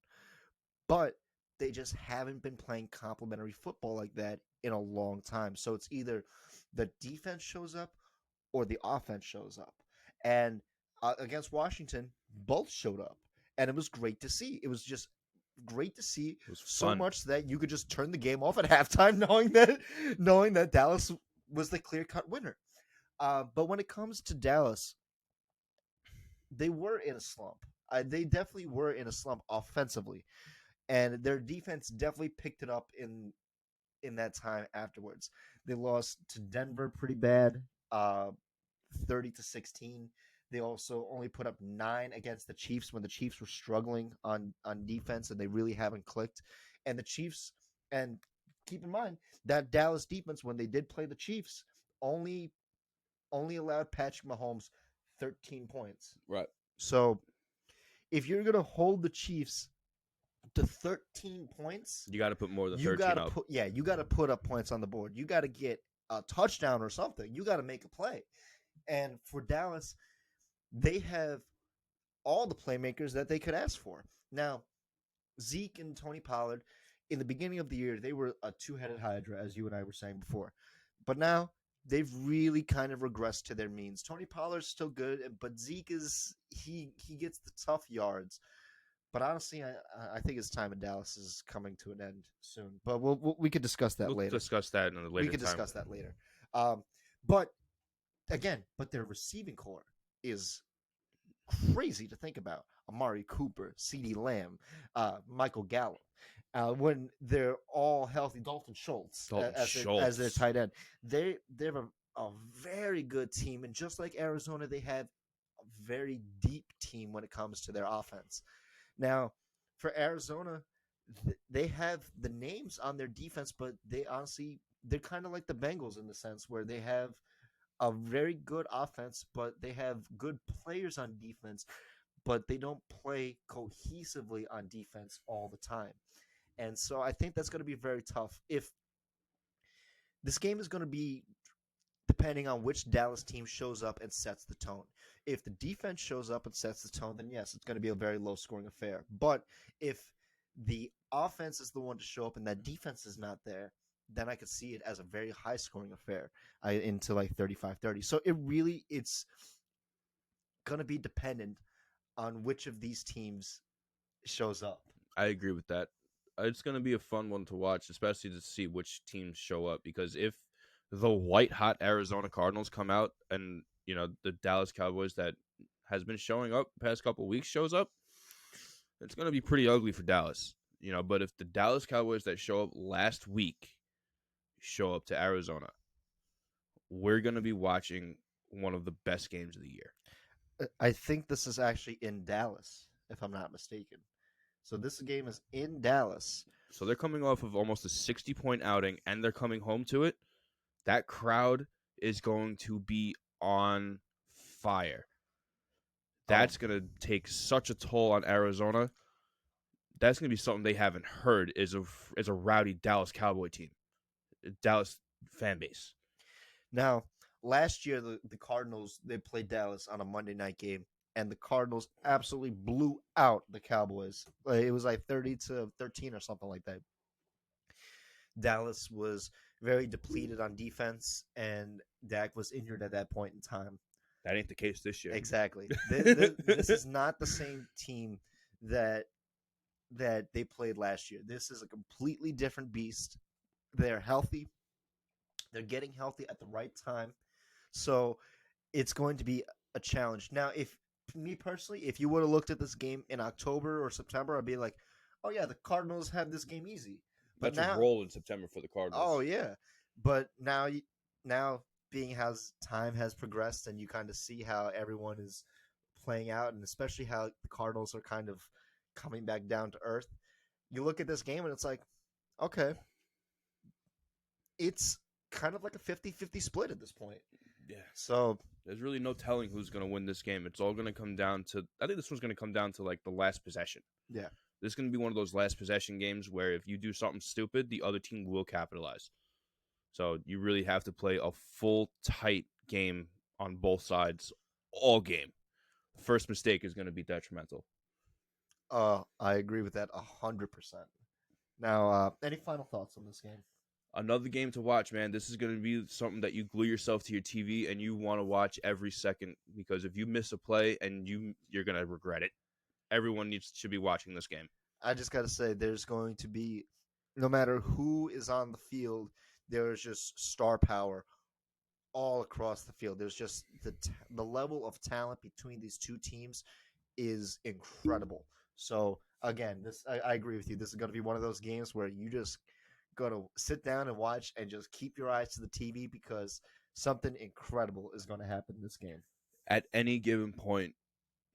But they just haven't been playing complementary football like that in a long time. So it's either the defense shows up or the offense shows up. And against Washington, both showed up. And it was great to see. It was just great to see It was so fun. much that you could just turn the game off at halftime knowing that Dallas was the clear-cut winner. But when it comes to Dallas, they were in a slump. They definitely were in a slump offensively, and their defense definitely picked it up in that time afterwards. They lost to Denver pretty bad, 30-16. They also only put up 9 against the Chiefs when the Chiefs were struggling on defense and they really haven't clicked. And the Chiefs, and keep in mind that Dallas defense when they did play the Chiefs only allowed Patrick Mahomes 13 points. Right. So if you're gonna hold the Chiefs to 13 points, You got to put more than you 13 gotta up. you gotta put up points on the board. You gotta get a touchdown or something. You gotta make a play. And for Dallas, they have all the playmakers that they could ask for. Now, Zeke and Tony Pollard, in the beginning of the year, they were a two-headed hydra, as you and I were saying before. But now they've really kind of regressed to their means. Tony Pollard's still good, but Zeke is he gets the tough yards. But honestly, I think his time in Dallas is coming to an end soon. But we could discuss that We'll later. discuss that in a later We could time. discuss that later. But again, their receiving core is crazy to think about. Amari Cooper, CeeDee Lamb, Michael Gallup. When they're all healthy, Dalton Schultz as their tight end. They have a very good team, and just like Arizona, they have a very deep team when it comes to their offense. Now, for Arizona, they have the names on their defense, but they're kind of like the Bengals in the sense where they have a very good offense, but they have good players on defense, but they don't play cohesively on defense all the time. And so I think that's going to be very tough. If this game is going to be depending on which Dallas team shows up and sets the tone. If the defense shows up and sets the tone, then yes, it's going to be a very low scoring affair. But if the offense is the one to show up and that defense is not there, then I could see it as a very high scoring affair into like 35-30. So it's going to be dependent on which of these teams shows up. I agree with that. It's going to be a fun one to watch, especially to see which teams show up. Because if the white hot Arizona Cardinals come out and, the Dallas Cowboys that has been showing up the past couple of weeks shows up, it's going to be pretty ugly for Dallas. But if the Dallas Cowboys that show up last week show up to Arizona, we're going to be watching one of the best games of the year. I think this is actually in Dallas, if I'm not mistaken. So this game is in Dallas. So they're coming off of almost a 60-point outing, and they're coming home to it. That crowd is going to be on fire. That's going to take such a toll on Arizona. That's going to be something they haven't heard is a rowdy Dallas Cowboy team, Dallas fan base. Now, last year, the Cardinals, they played Dallas on a Monday night game, and the Cardinals absolutely blew out the Cowboys. It was like 30-13 or something like that. Dallas was very depleted on defense, and Dak was injured at that point in time. That ain't the case this year. Exactly. This is not the same team that they played last year. This is a completely different beast. They're healthy. They're getting healthy at the right time. So it's going to be a challenge. Now, if me personally, if you would have looked at this game in October or September, I'd be like, oh, yeah, the Cardinals have this game easy. But That's now, a roll in September for the Cardinals. Oh, yeah. But now being how time has progressed and you kind of see how everyone is playing out, and especially how the Cardinals are kind of coming back down to earth, you look at this game and it's like, Okay. It's kind of like a 50-50 split at this point. Yeah. So, There's really no telling who's going to win this game. It's all going to come down to, I think this one's going to come down to like the last possession. yeah. This is going to be one of those last possession games where if you do something stupid, the other team will capitalize. So you really have to play a full, tight game on both sides all game. First mistake is going to be detrimental. I agree with that 100%. Now, any final thoughts on this game? Another game to watch, man. This is going to be something that you glue yourself to your TV and you want to watch every second, because if you miss a play and you're going to regret it. Everyone should be watching this game. I just got to say, there's going to be, no matter who is on the field, there's just star power all across the field. There's just the level of talent between these two teams is incredible. So again, I agree with you. This is going to be one of those games where you just got to sit down and watch and just keep your eyes to the TV, because something incredible is going to happen in this game. At any given point,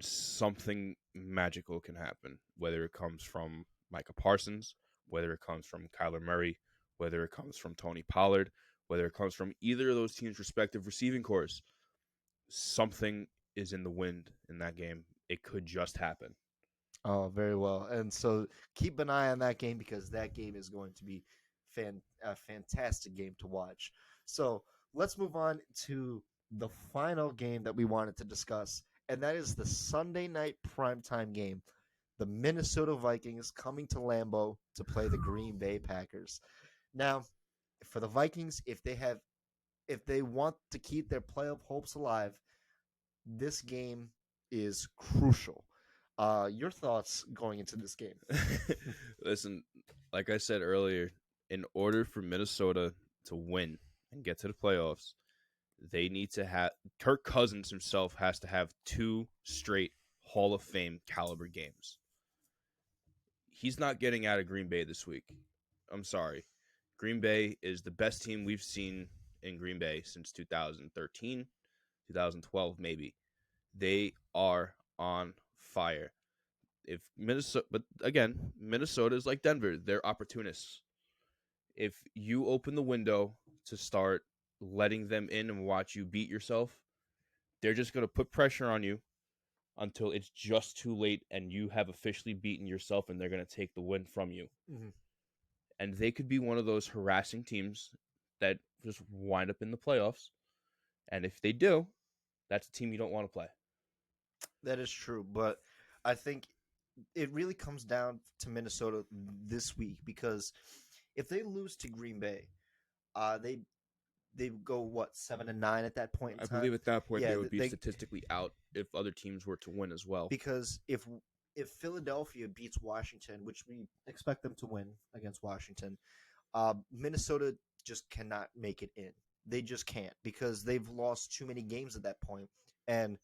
something magical can happen, whether it comes from Micah Parsons, whether it comes from Kyler Murray, whether it comes from Tony Pollard, whether it comes from either of those teams' respective receiving corps. Something is in the wind in that game. It could just happen. Oh, very well. And so keep an eye on that game, because that game is going to be a fantastic game to watch. So let's move on to the final game that we wanted to discuss, and that is the Sunday night primetime game. The Minnesota Vikings coming to Lambeau to play the Green Bay Packers. Now, for the Vikings, if they want to keep their playoff hopes alive, this game is crucial. Your thoughts going into this game? Listen, like I said earlier, in order for Minnesota to win and get to the playoffs, they need to have Kirk Cousins himself has to have 2 straight Hall of Fame caliber games. He's not getting out of Green Bay this week. I'm sorry. Green Bay is the best team we've seen in Green Bay since 2013, 2012 maybe. They are on fire. If Minnesota, but again, Minnesota is like Denver. They're opportunists. If you open the window to start letting them in and watch you beat yourself, they're just going to put pressure on you until it's just too late and you have officially beaten yourself and they're going to take the win from you. Mm-hmm. And they could be one of those harassing teams that just wind up in the playoffs. And if they do, that's a team you don't want to play. That is true, but I think it really comes down to Minnesota this week, because if they lose to Green Bay, they go what 7-9 at that point in I time. believe at that point Yeah, they would be they- statistically out if other teams were to win as well. Because if Philadelphia beats Washington, which we expect them to win against Washington, Minnesota just cannot make it in. They just can't, because they've lost too many games at that point. And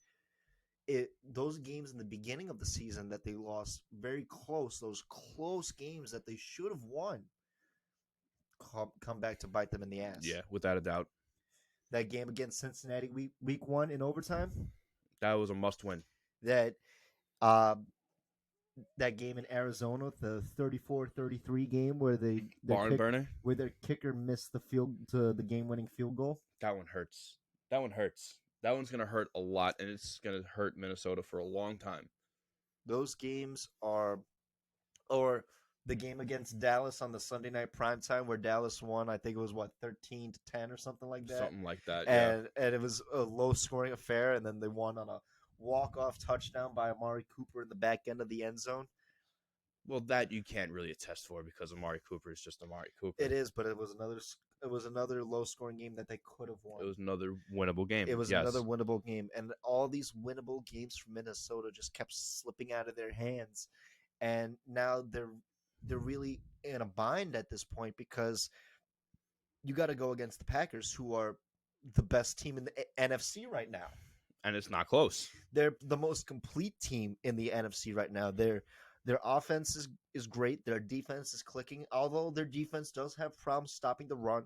those games in the beginning of the season that they lost very close, those close games that they should have won, come back to bite them in the ass. Yeah, without a doubt. That game against Cincinnati week 1 in overtime, That was a must win. that that game in Arizona, the 34-33 game where Barn burner. where their kicker missed the game-winning field goal. That one hurts. That one hurts. That one's gonna hurt a lot, and it's gonna hurt Minnesota for a long time. Those games are, or the game against Dallas on the Sunday night primetime where Dallas won. I think it was 13-10 or something like that. Something like that. Yeah. And it was a low-scoring affair, and then they won on a walk-off touchdown by Amari Cooper in the back end of the end zone. Well, that you can't really attest for because Amari Cooper is just Amari Cooper. It is, but it was another low-scoring game that they could have won. It was another winnable game. It was yes. another winnable game, and all these winnable games from Minnesota just kept slipping out of their hands, and now they're really in a bind at this point, because you got to go against the Packers, who are the best team in the NFC right now. And it's not close. They're the most complete team in the NFC right now. Their offense is great. Their defense is clicking. Although their defense does have problems stopping the run,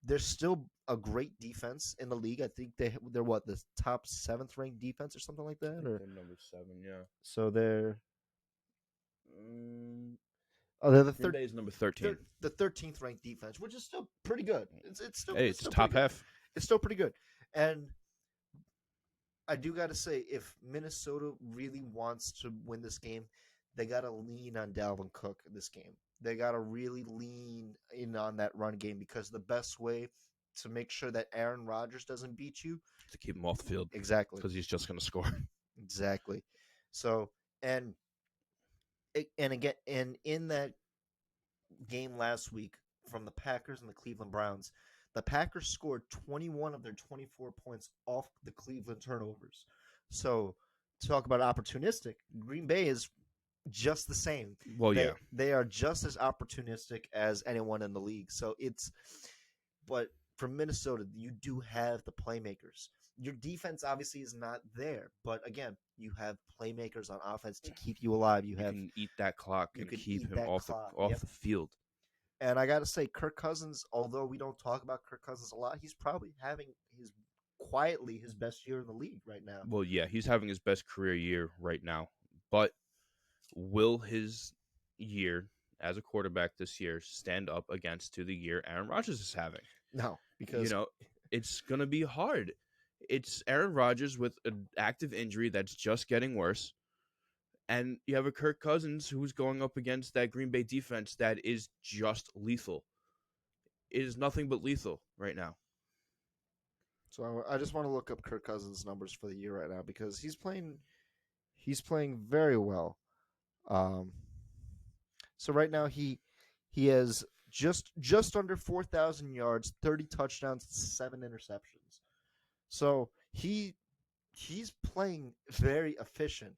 they're still a great defense in the league. I think they're what, the top 7th ranked defense or something like that. Or They're number 7, yeah. so they're Oh, they're the Green third. Bay is number 13. They're the 13th ranked defense, which is still pretty good. Hey, It's it's still pretty top good. half. It's still pretty good. And I do got to say, if Minnesota really wants to win this game, they got to lean on Dalvin Cook this game. They got to really lean in on that run game because the best way to make sure that Aaron Rodgers doesn't beat you, To keep him off the field exactly, because he's just going to score. exactly. So and and again, and in that game last week from the Packers and the Cleveland Browns, the Packers scored 21 of their 24 points off the Cleveland turnovers. So, talk about opportunistic. Green Bay is just the same. Well, yeah. They are just as opportunistic as anyone in the league. So it's but for Minnesota, you do have the playmakers. Your defense obviously is not there, but again, you have playmakers on offense to keep you alive. You You have can eat that clock you and can keep eat him that off clock. the Yep. the field. And I got to say, Kirk Cousins, although we don't talk about Kirk Cousins a lot, he's probably having his best year in the league right now. Well, yeah, he's having his best career year right now. But will his year as a quarterback this year stand up against to the year Aaron Rodgers is having? No, because You know, it's going to be hard. It's Aaron Rodgers with an active injury that's just getting worse. And you have a Kirk Cousins who's going up against that Green Bay defense that is just lethal. It is nothing but lethal right now. so I just want to look up Kirk Cousins' numbers for the year right now because he's playing very well. Um, so right now he has just under 4,000 yards, 30 touchdowns, 7 interceptions. So he's playing very efficient.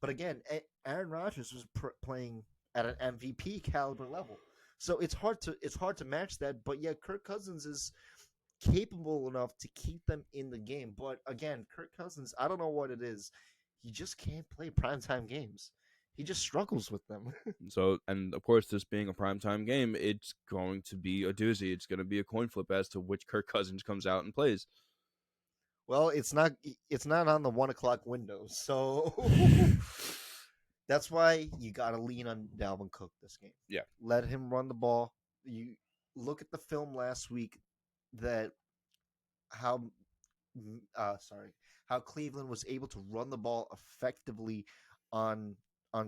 But again, Aaron Rodgers was playing at an MVP caliber level. So it's hard to match that. But yeah, Kirk Cousins is capable enough to keep them in the game. But again, Kirk Cousins, I don't know what it is. He just can't play primetime games. He just struggles with them. So, and of course, this being a primetime game, it's going to be a doozy. It's going to be a coin flip as to which Kirk Cousins comes out and plays. Well, it's not on the 1 o'clock window, so that's why you got to lean on Dalvin Cook this game. Yeah. Let him run the ball. You look at the film last week that how how Cleveland was able to run the ball effectively on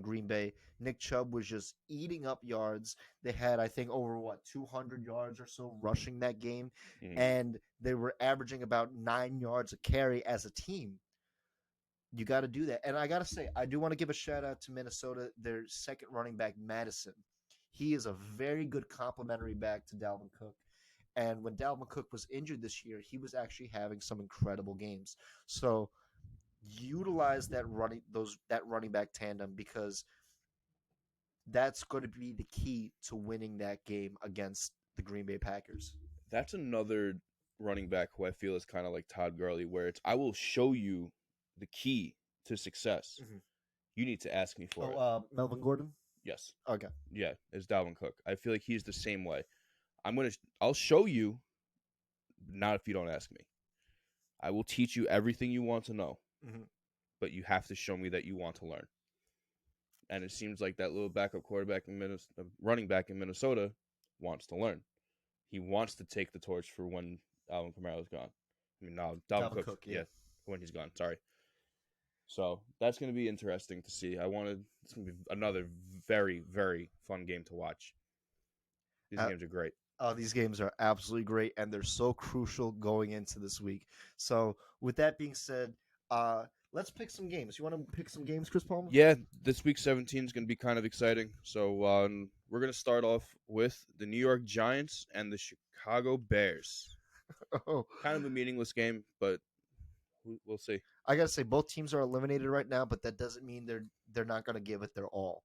Green Bay. Nick Chubb was just eating up yards. They had, I think, over 200 yards or so rushing that game, and they were averaging about 9 yards a carry as a team. You got to do that, and I got to say, I do want to give a shout out to Minnesota, their second running back, Madison. He is a very good complementary back to Dalvin Cook. And when Dalvin Cook was injured this year, he was actually having some incredible games. So utilize that running back tandem because that's going to be the key to winning that game against the Green Bay Packers. That's another running back who I feel is kind of like Todd Gurley, where it's I will show you the key to success. Mhm. You need to ask me for it. Melvin Gordon? Yes. Okay. Yeah, it's Dalvin Cook. I feel like he's the same way. I'll show you, not if you don't ask me. I will teach you everything you want to know, but you have to show me that you want to learn. And it seems like that little backup quarterback running back in Minnesota wants to learn. He wants to take the torch for when Alvin Kamara's gone. I mean, no, Dalvin Cook, yeah, when he's gone. Sorry. So that's going to be interesting to see. It's going to be another very, very fun game to watch. These games are great. Oh, these games are absolutely great, and they're so crucial going into this week. So, with that being said, let's pick some games. You want to pick some games, Chris Palmer? Yeah, this week 17 is going to be kind of exciting. So we're going to start off with the New York Giants and the Chicago Bears. Oh, kind of a meaningless game, but we'll see. I gotta say, both teams are eliminated right now, but that doesn't mean they're not going to give it their all.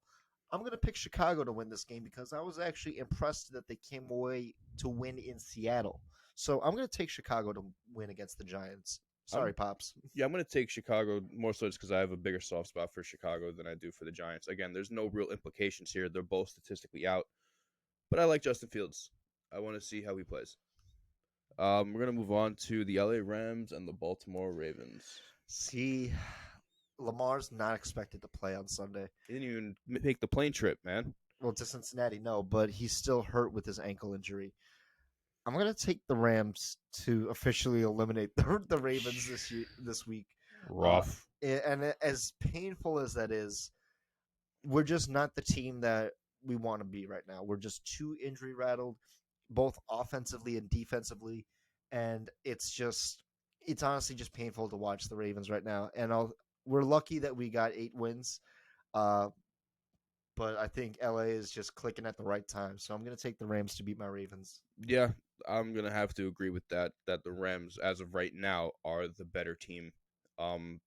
I'm going to pick Chicago to win this game because I was actually impressed that they came away to win in Seattle. So I'm going to take Chicago to win against the Giants. Sorry, Pops. Yeah, I'm going to take Chicago more so just because I have a bigger soft spot for Chicago than I do for the Giants. Again, there's no real implications here. They're both statistically out. But I like Justin Fields. I want to see how he plays. We're going to move on to the LA Rams and the Baltimore Ravens. See, Lamar's not expected to play on Sunday. He didn't even make the plane trip, man. Well, to Cincinnati, no, but he's still hurt with his ankle injury. I'm gonna take the Rams to officially eliminate the Ravens this week. Uh, Rough. and as painful as that is, we're just not the team that we want to be right now. We're just too injury rattled, both offensively and defensively, and it's honestly just painful to watch the Ravens right now. And we're lucky that we got 8 wins, uh, but I think LA is just clicking at the right time. So I'm gonna take the Rams to beat my Ravens. Yeah, I'm gonna have to agree with that. That the Rams, as of right now, are the better team. Um,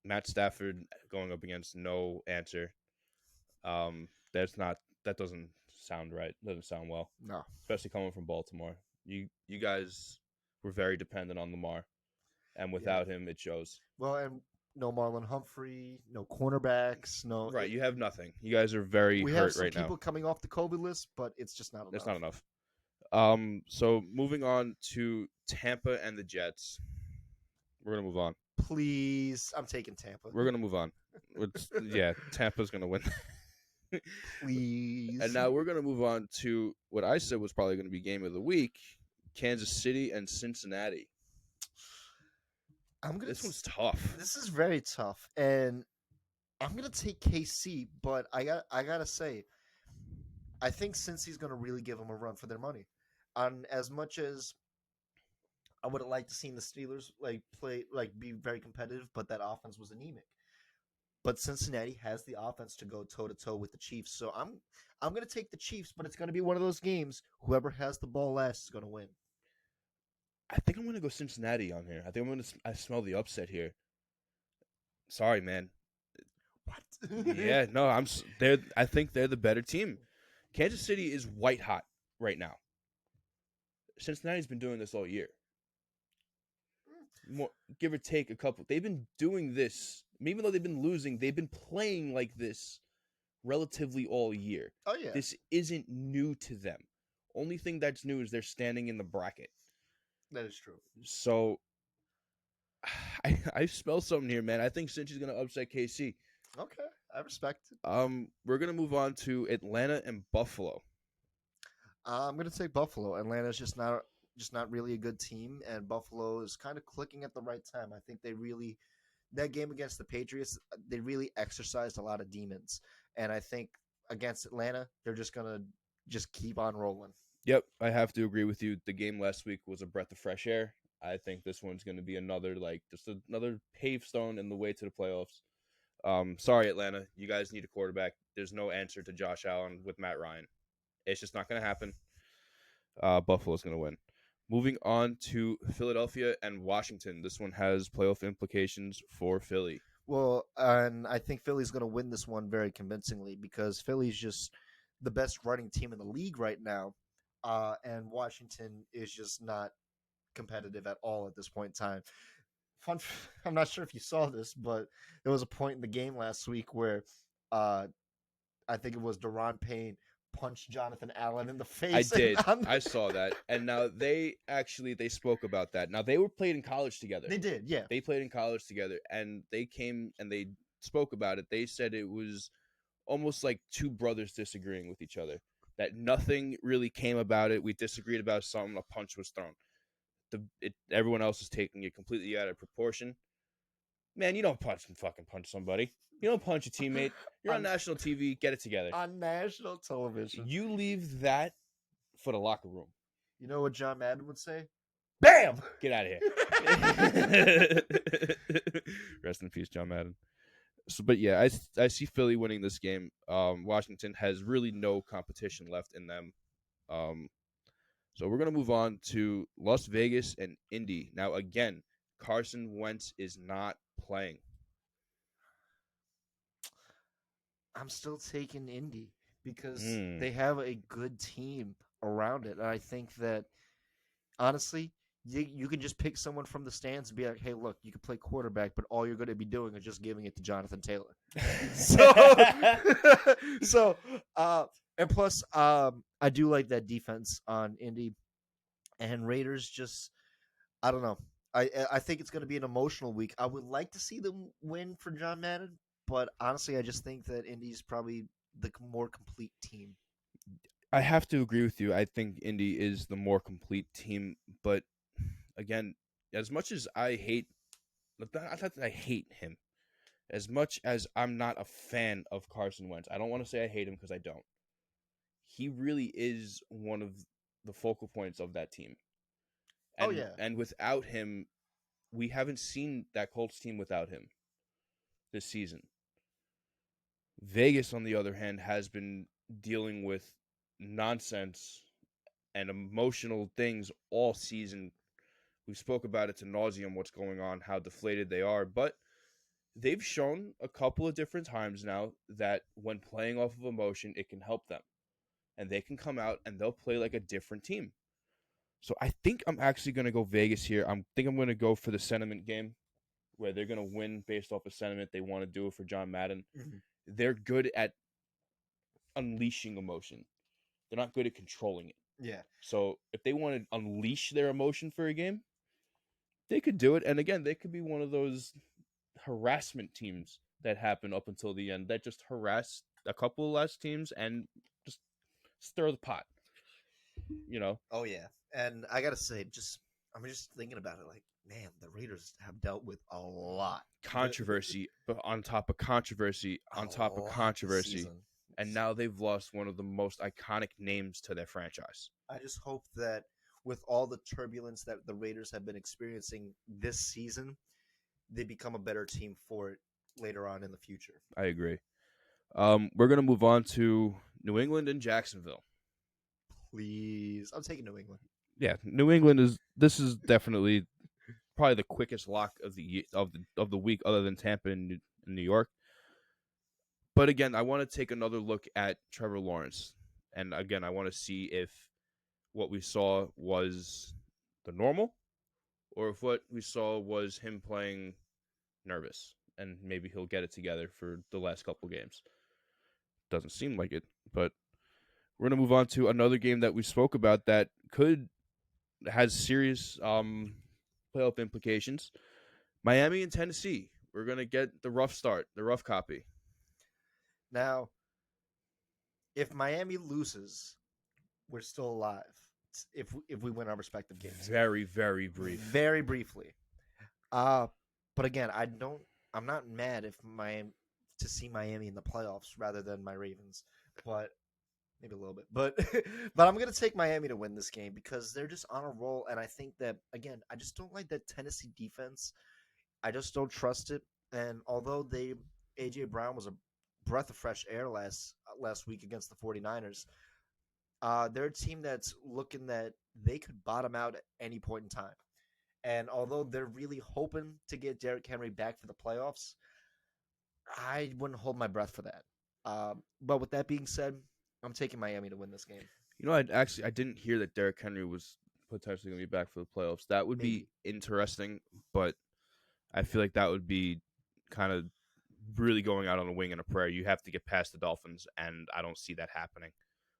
Matt Stafford going up against no answer. That's not that doesn't sound right. Doesn't sound well, No. especially coming from Baltimore. You guys were very dependent on Lamar, and Yeah. without him, it shows. Well, and no Marlon Humphrey, no cornerbacks, no. Right, you have nothing. You guys are very We have hurt some right now. people coming off the COVID list, but it's just not enough. That's not enough. So moving on to Tampa and the Jets. We're gonna move on. Please, I'm taking Tampa. We're gonna move on. Yeah, Tampa's gonna win. Please. And now we're gonna move on to what I said was probably gonna be game of the week: Kansas City and Cincinnati. This one's tough. This is very tough, and I'm gonna take KC, but I gotta say, I think Cincy's gonna really give them a run for their money. On as much as I would have liked to see the Steelers be very competitive, but that offense was anemic. But Cincinnati has the offense to go toe to toe with the Chiefs, so I'm gonna take the Chiefs, but it's gonna be one of those games. Whoever has the ball last is gonna win. I think I'm gonna go Cincinnati on here. I think I smell the upset here. Sorry, man. What? Yeah, no, I think they're the better team. Kansas City is white hot right now. Cincinnati's been doing this all year. Give or take a couple. They've been doing this, even though they've been losing. They've been playing like this relatively all year. Oh yeah, This isn't new to them. Only thing that's new is they're standing in the bracket. that is true. So I smell something here, man. I think Cincy's gonna upset KC. Okay, I respect it. We're gonna move on to Atlanta and Buffalo. I'm gonna take Buffalo. Atlanta's just not really a good team, and Buffalo is kind of clicking at the right time. I think that game against the Patriots, they really exercised a lot of demons, and I think against Atlanta, they're just gonna keep on rolling. Yep, I have to agree with you. The game last week was a breath of fresh air. I think this one's going to be another paved stone in the way to the playoffs. Sorry, Atlanta, you guys need a quarterback. There's no answer to Josh Allen with Matt Ryan. It's just not going to happen. Buffalo's going to win. Moving on to Philadelphia and Washington. This one has playoff implications for Philly. Well, and I think Philly's going to win this one very convincingly because Philly's just the best running team in the league right now, and Washington is just not competitive at all at this point in time. I'm not sure if you saw this, but there was a point in the game last week where I think it was Durant Payne punched Jonathan Allen in the face. I did. I saw that. And now they spoke about that. Now they were played in college together. They did, yeah. They played in college together, and they came and they spoke about it. They said it was almost like two brothers disagreeing with each other. That nothing really came about it. We disagreed about something. A punch was thrown. Everyone else is taking it completely out of proportion. Man, you don't fucking punch somebody. You don't punch a teammate. You're on national TV. Get it together. On national television. You leave that for the locker room. You know what John Madden would say? Bam! Get out of here. Rest in peace, John Madden. So, but yeah, I see Philly winning this game. Washington has really no competition left in them. So we're going to move on to Las Vegas and Indy. Now, again, Carson Wentz is not playing. I'm still taking Indy because they have a good team around it. And I think that, honestly, you can just pick someone from the stands and be like, hey, look, you can play quarterback, but all you're going to be doing is just giving it to Jonathan Taylor. And plus, I do like that defense on Indy. And Raiders just, I don't know. I think it's going to be an emotional week. I would like to see them win for John Madden, but honestly, I just think that Indy's probably the more complete team. I have to agree with you. I think Indy is the more complete team, but again, as much as I hate, not that I hate him, as much as I'm not a fan of Carson Wentz, I don't want to say I hate him because I don't. He really is one of the focal points of that team, Oh and yeah, without him, we haven't seen that Colts team without him this season. Vegas, on the other hand, has been dealing with nonsense and emotional things all season. We spoke about it to nauseum what's going on, how deflated they are, but they've shown a couple of different times now that when playing off of emotion, it can help them. And they can come out and they'll play like a different team. So I think I'm actually going to go Vegas here. I think I'm going to go for the sentiment game where they're going to win based off of sentiment. They want to do it for John Madden. mm-hmm. They're good at unleashing emotion. They're not good at controlling it. Yeah. So if they want to unleash their emotion for a game, they could do it. And again, they could be one of those harassment teams that happen up until the end that just harass a couple of less teams and just stir the pot. You know, Oh yeah, and I gotta say, I'm just thinking about it. Like, man, the Raiders have dealt with a lot, controversy but on top of controversy on a top of lot this controversy. season. And now they've lost one of the most iconic names to their franchise. I just hope that with all the turbulence that the Raiders have been experiencing this season, they become a better team for it later on in the future. I agree. We're going to move on to New England and Jacksonville. Please, I'm taking New England. Yeah, New England is definitely probably the quickest lock of the week, other than Tampa and New York. But again, I want to take another look at Trevor Lawrence, and again, I want to see if what we saw was the normal, or if what we saw was him playing nervous, and maybe he'll get it together for the last couple games. Doesn't seem like it, but we're gonna move on to another game that we spoke about that could has serious playoff implications. Miami and Tennessee. We're gonna get the rough start, the rough copy. Now, if Miami loses, we're still alive. If we win our respective games, Very, very brief. very briefly. But again, I'm not mad if Miami to see Miami in the playoffs rather than my Ravens, but maybe a little bit. But but I'm gonna take Miami to win this game because they're just on a roll, and I think that again, I just don't like that Tennessee defense. I just don't trust it. And although AJ Brown was a breath of fresh air last week against the 49ers, they're a team that's looking that they could bottom out at any point in time. And although they're really hoping to get Derrick Henry back for the playoffs, I wouldn't hold my breath for that. But with that being said, I'm taking Miami to win this game. You know, I didn't hear that Derrick Henry was potentially going to be back for the playoffs. That would Maybe. be interesting, but I feel like that would be kind of really going out on a wing and a prayer. You have to get past the Dolphins, and I don't see that happening.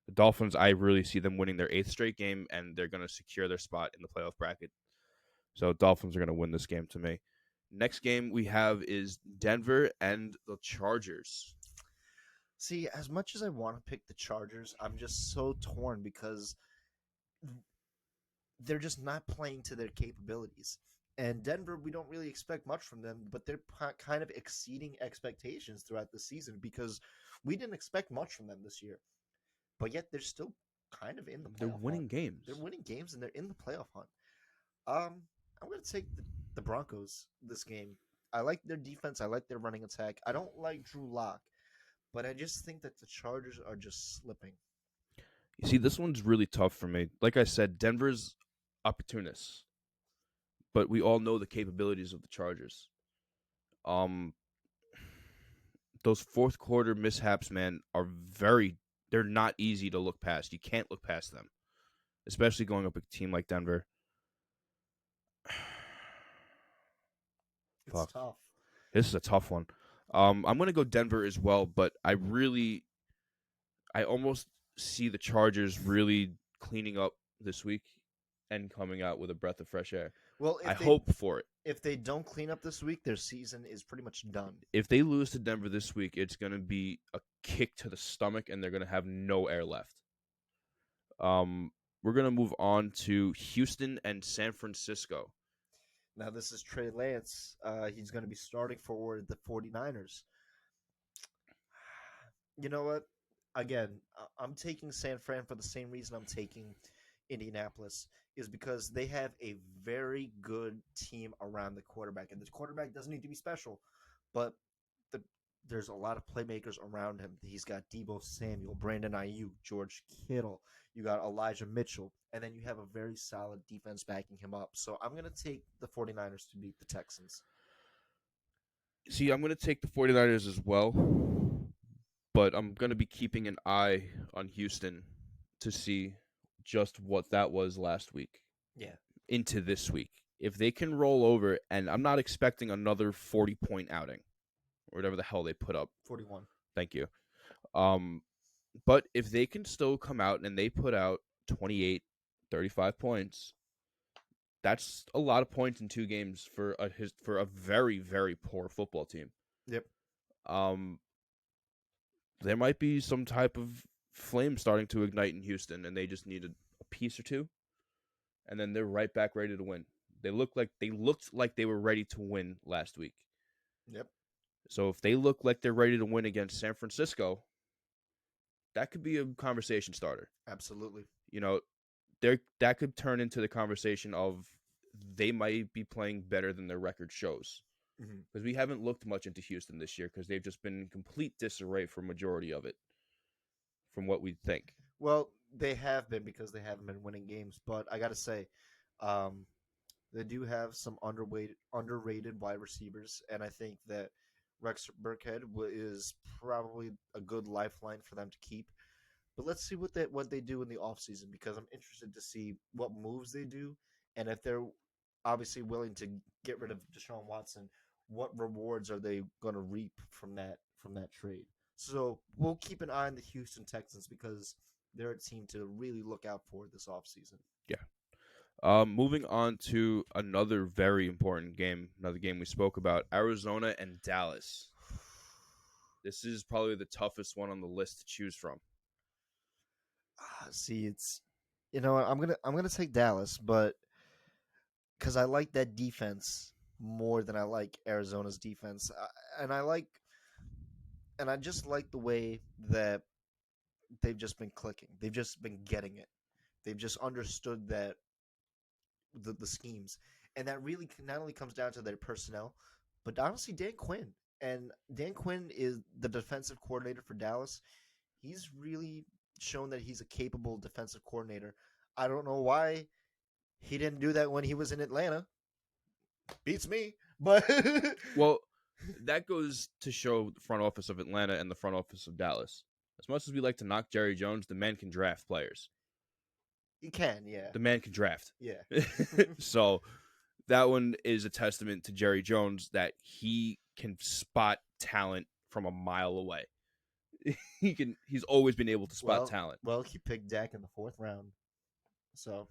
The Dolphins, I really see them winning their 8th straight game, and they're going to secure their spot in the playoff bracket. So Dolphins are going to win this game to me. Next game we have is Denver and the Chargers. See, as much as I want to pick the Chargers, I'm just so torn because they're just not playing to their capabilities. And Denver, we don't really expect much from them, but they're kind of exceeding expectations throughout the season because we didn't expect much from them this year. But yet they're still kind of in the playoff They're winning hunt. games. They're winning games and they're in the playoff hunt. I'm going to take the Broncos this game. I like their defense. I like their running attack. I don't like Drew Lock, but I just think that the Chargers are just slipping. You see, this one's really tough for me. Like I said, Denver's opportunists, but we all know the capabilities of the Chargers. Those fourth quarter mishaps, man, they're not easy to look past. You can't look past them, especially going up a team like Denver. It's Fuck. tough. This is a tough one. I'm going to go Denver as well, but I almost see the Chargers really cleaning up this week and coming out with a breath of fresh air. Well, I hope for it. if they don't clean up this week, their season is pretty much done. If they lose to Denver this week, it's going to be a kick to the stomach, and they're going to have no air left. We're going to move on to Houston and San Francisco. Now, this is Trey Lance. He's going to be starting for the 49ers. You know what? Again, I'm taking San Fran for the same reason I'm taking Indianapolis, is because they have a very good team around the quarterback. And the quarterback doesn't need to be special, but the, there's a lot of playmakers around him. He's got Debo Samuel, Brandon Ayuk, George Kittle. You got Elijah Mitchell. And then you have a very solid defense backing him up. So I'm going to take the 49ers to beat the Texans. See, I'm going to take the 49ers as well, but I'm going to be keeping an eye on Houston to see just what that was last week. Yeah. Into this week. If they can roll over, and I'm not expecting another 40-point outing or whatever the hell they put up. 41. Thank you. But if they can still come out and they put out 28, 35 points, that's a lot of points in 2 games for a very, very poor football team. Yep. There might be some type of flame starting to ignite in Houston, and they just need a piece or two, and then they're right back ready to win. They looked like they were ready to win last week. Yep. So if they look like they're ready to win against San Francisco, that could be a conversation starter. Absolutely. You know, that could turn into the conversation of they might be playing better than their record shows. Because we haven't looked much into Houston this year because they've just been in complete disarray for majority of it, from what we think. Well, they have been because they haven't been winning games. But I got to say, they do have some underrated wide receivers, and I think that Rex Burkhead is probably a good lifeline for them to keep. But let's see what they do in the offseason, because I'm interested to see what moves they do, and if they're obviously willing to get rid of Deshaun Watson, what rewards are they going to reap from that trade? So we'll keep an eye on the Houston Texans because they're a team to really look out for this offseason. Yeah. Moving on to another very important game, another game we spoke about, Arizona and Dallas. This is probably the toughest one on the list to choose from. See, it's I'm gonna take Dallas, but because I like that defense more than I like Arizona's defense, and I just like the way that they've just been clicking. They've just been getting it. They've just understood that the schemes, and that really not only comes down to their personnel, but honestly, Dan Quinn. And Dan Quinn is the defensive coordinator for Dallas. He's really shown that he's a capable defensive coordinator. I don't know why he didn't do that when he was in Atlanta. Beats me, but Well, that goes to show the front office of Atlanta and the front office of Dallas. As much as we like to knock Jerry Jones, the man can draft players. he can, yeah. The man can draft. Yeah. So that one is a testament to Jerry Jones that he can spot talent from a mile away. He's always been able to spot talent. Well, he picked Dak in the 4th round. So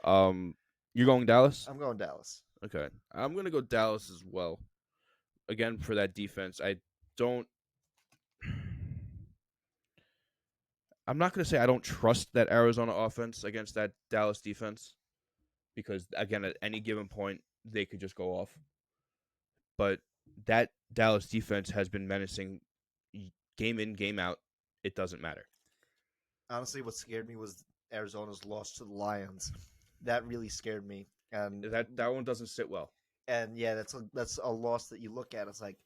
you're going Dallas? I'm going Dallas. Okay. I'm going to go Dallas as well. Again, for that defense, I'm not going to say I don't trust that Arizona offense against that Dallas defense, because, again, at any given point, they could just go off. But that Dallas defense has been menacing game in, game out. It doesn't matter. Honestly, what scared me was Arizona's loss to the Lions. That really scared me. And that one doesn't sit well. And yeah, that's a loss that you look at. It's like,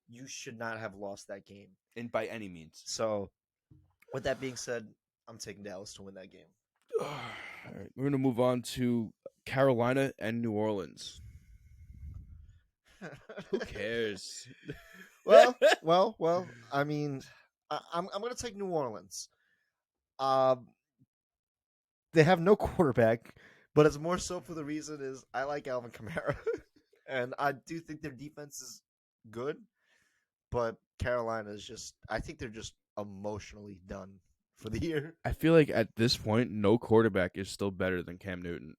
you should not have lost that game. And by any means. So, with that being said, I'm taking Dallas to win that game. All right, we're going to move on to Carolina and New Orleans. Who cares? Well. I mean, I'm going to take New Orleans. They have no quarterback, but it's more so for the reason is I like Alvin Kamara, and I do think their defense is good, but Carolina is I think they're just emotionally done for the year. I feel like at this point, no quarterback is still better than Cam Newton.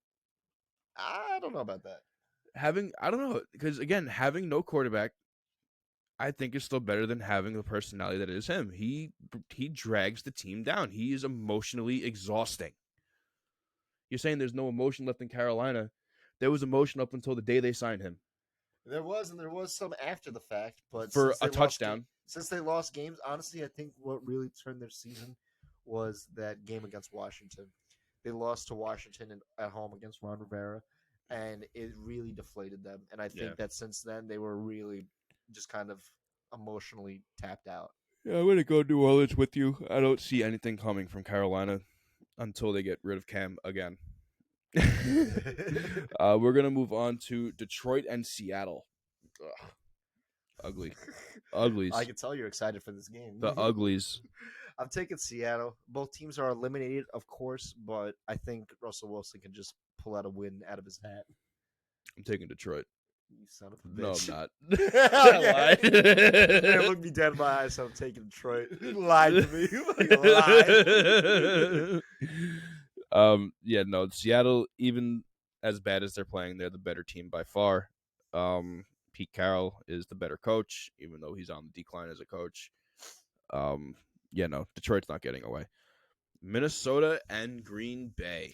I don't know about that. I don't know, because again, having no quarterback, I think is still better than having the personality that is him. He drags the team down. He is emotionally exhausting. You're saying there's no emotion left in Carolina. There was emotion up until the day they signed him And there was some after the fact, but for a touchdown. since they lost games, honestly, I think what really turned their season was that game against Washington. They lost to Washington at home against Ron Rivera, and it really deflated them. And I Yeah. think that since then they were really just kind of emotionally tapped out. Yeah, I'm gonna go New Orleans with you. I don't see anything coming from Carolina until they get rid of Cam again. We're gonna move on to Detroit and Seattle. Ugh. Ugly, uglies. I can tell you're excited for this game. The uglies. I'm taking Seattle. Both teams are eliminated, of course, but I think Russell Wilson can just pull out a win out of his hat. I'm taking Detroit. You son of a No, bitch. I'm not. I I Man, lied. look me dead in my eyes. So I'm taking Detroit. You lied to me. You lied. Yeah, no, Seattle, even as bad as they're playing, they're the better team by far. Pete Carroll is the better coach, even though he's on the decline as a coach. Yeah, no, Detroit's not getting away. Minnesota and Green Bay.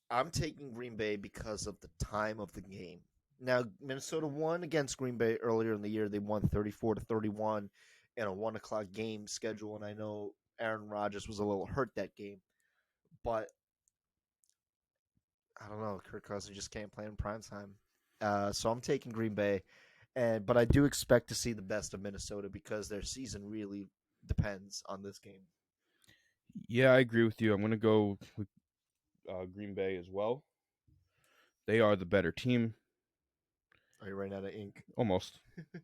I'm taking Green Bay because of the time of the game. Now, Minnesota won against Green Bay earlier in the year. They won 34-31 in a 1 o'clock game schedule, and I know Aaron Rodgers was a little hurt that game, but I don't know. Kirk Cousins just can't play in prime time. So I'm taking Green Bay, but I do expect to see the best of Minnesota because their season really depends on this game. Yeah, I agree with you. I'm going to go with Green Bay as well. They are the better team. Are you running out of ink? Almost.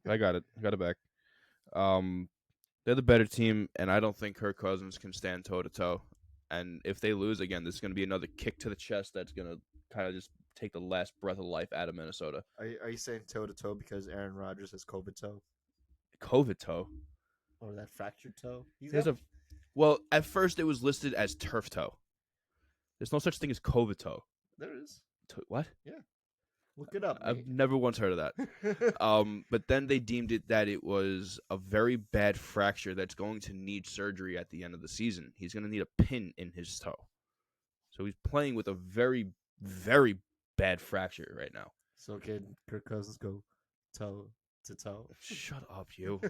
I got it. I got it back. They're the better team, and I don't think Kirk Cousins can stand toe-to-toe. And if they lose again, this is going to be another kick to the chest that's going to kind of just take the last breath of life out of Minnesota. Are you saying toe to toe because Aaron Rodgers has COVID toe COVID toe? or that fractured toe? Well, at first it was listed as turf toe. There's no such thing as COVID toe. There is. What? Look it up. I've never once heard of that. But then they deemed it that it was a very bad fracture that's going to need surgery at the end of the season. He's going to need a pin in his toe. So he's playing with a very, very bad fracture right now. So can Kirk Cousins go toe to toe? Shut up, you.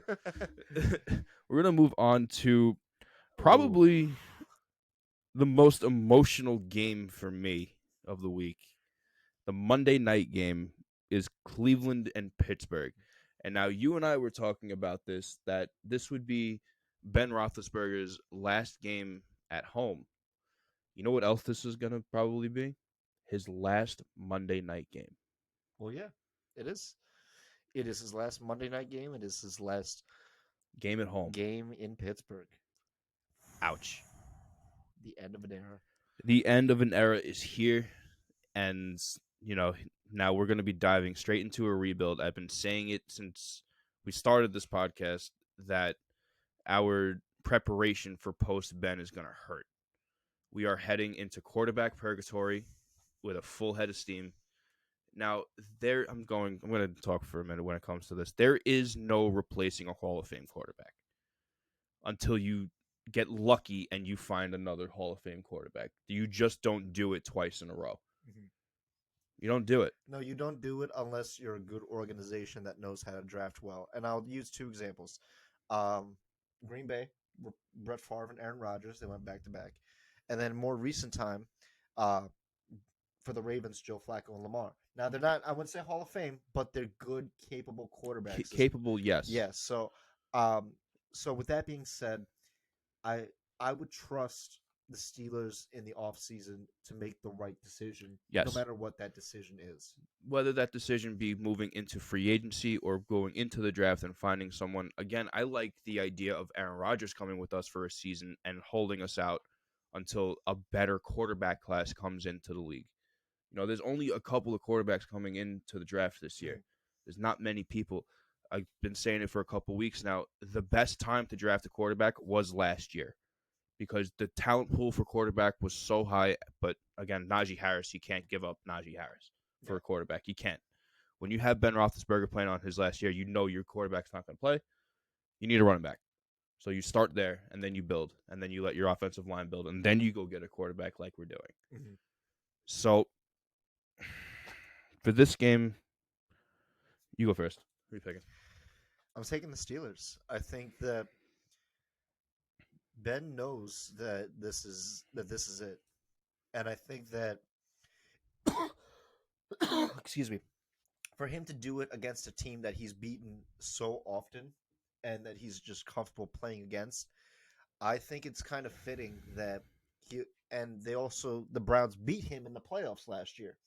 We're going to move on to probably the most emotional game for me of the week. The Monday night game is Cleveland and Pittsburgh. And now you and I were talking about this, that this would be Ben Roethlisberger's last game at home. You know what else this is going to probably be? His last Monday night game. Well, yeah, it is. It is his last Monday night game. It is his last Game at home. game in Pittsburgh. Ouch. The end of an era. The end of an era is here. And, you know, now we're going to be diving straight into a rebuild. I've been saying it since we started this podcast that our preparation for post-Ben is going to hurt. We are heading into quarterback purgatory with a full head of steam. Now, I'm going to talk for a minute when it comes to this. There is no replacing a Hall of Fame quarterback until you get lucky and you find another Hall of Fame quarterback. You just don't do it twice in a row. Mm-hmm. You don't do it. No, you don't do it unless you're a good organization that knows how to draft well. And I'll use two examples. Green Bay, Brett Favre and Aaron Rodgers, they went back to back. And then more recent time, for the Ravens, Joe Flacco and Lamar. Now, they're not, I wouldn't say Hall of Fame, but they're good, capable quarterbacks. Capable, yes. Yes. So with that being said, I would trust the Steelers in the offseason to make the right decision, yes, no matter what that decision is. Whether that decision be moving into free agency or going into the draft and finding someone. Again, I like the idea of Aaron Rodgers coming with us for a season and holding us out until a better quarterback class comes into the league. You know, there's only a couple of quarterbacks coming into the draft this year. There's not many people. I've been saying it for a couple weeks now. The best time to draft a quarterback was last year because the talent pool for quarterback was so high. But again, Najee Harris, you can't give up Najee Harris for Yeah. a quarterback. You can't. When you have Ben Roethlisberger playing on his last year, you know your quarterback's not going to play. You need a running back. So you start there, and then you build, and then you let your offensive line build, and then you go get a quarterback like we're doing. Mm-hmm. So for this game, you go first. Who are you picking? I'm taking the Steelers. I think that Ben knows that this is it, and I think that excuse me, for him to do it against a team that he's beaten so often and that he's just comfortable playing against, I think it's kind of fitting that he and the Browns beat him in the playoffs last year.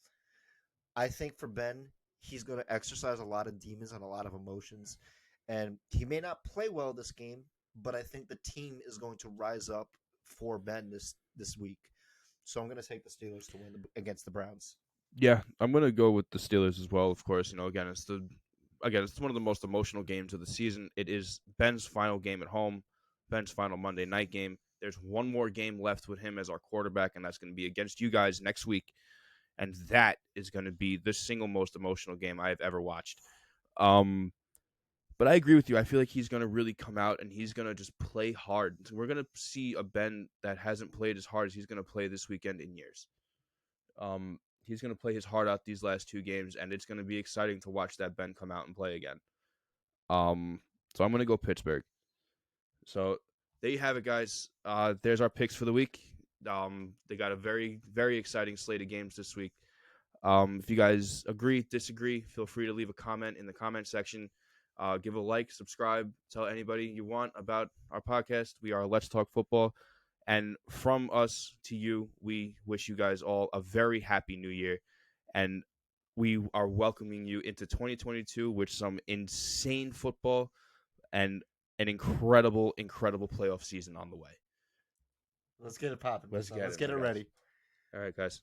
I think for Ben, he's going to exercise a lot of demons and a lot of emotions, and he may not play well this game, but I think the team is going to rise up for Ben this week. So I'm going to take the Steelers to win against the Browns. Yeah, I'm gonna go with the Steelers as well. Of course, it's one of the most emotional games of the season. It is Ben's final game at home, Ben's final Monday night game. There's one more game left with him as our quarterback, and that's going to be against you guys next week. And that is going to be the single most emotional game I have ever watched. But I agree with you. I feel like he's going to really come out and he's going to just play hard. We're going to see a Ben that hasn't played as hard as he's going to play this weekend in years. He's going to play his heart out these last two games, and it's going to be exciting to watch that Ben come out and play again. So I'm going to go Pittsburgh. So there you have it, guys. There's our picks for the week. They got a very, very exciting slate of games this week. If you guys agree, disagree, feel free to leave a comment in the comment section. Give a like, subscribe, tell anybody you want about our podcast. We are Let's Talk Football. And from us to you, we wish you guys all a very happy new year. And we are welcoming you into 2022 with some insane football and an incredible, incredible playoff season on the way. Let's get it popping. Let's Let's get it guys. ready. All right, guys.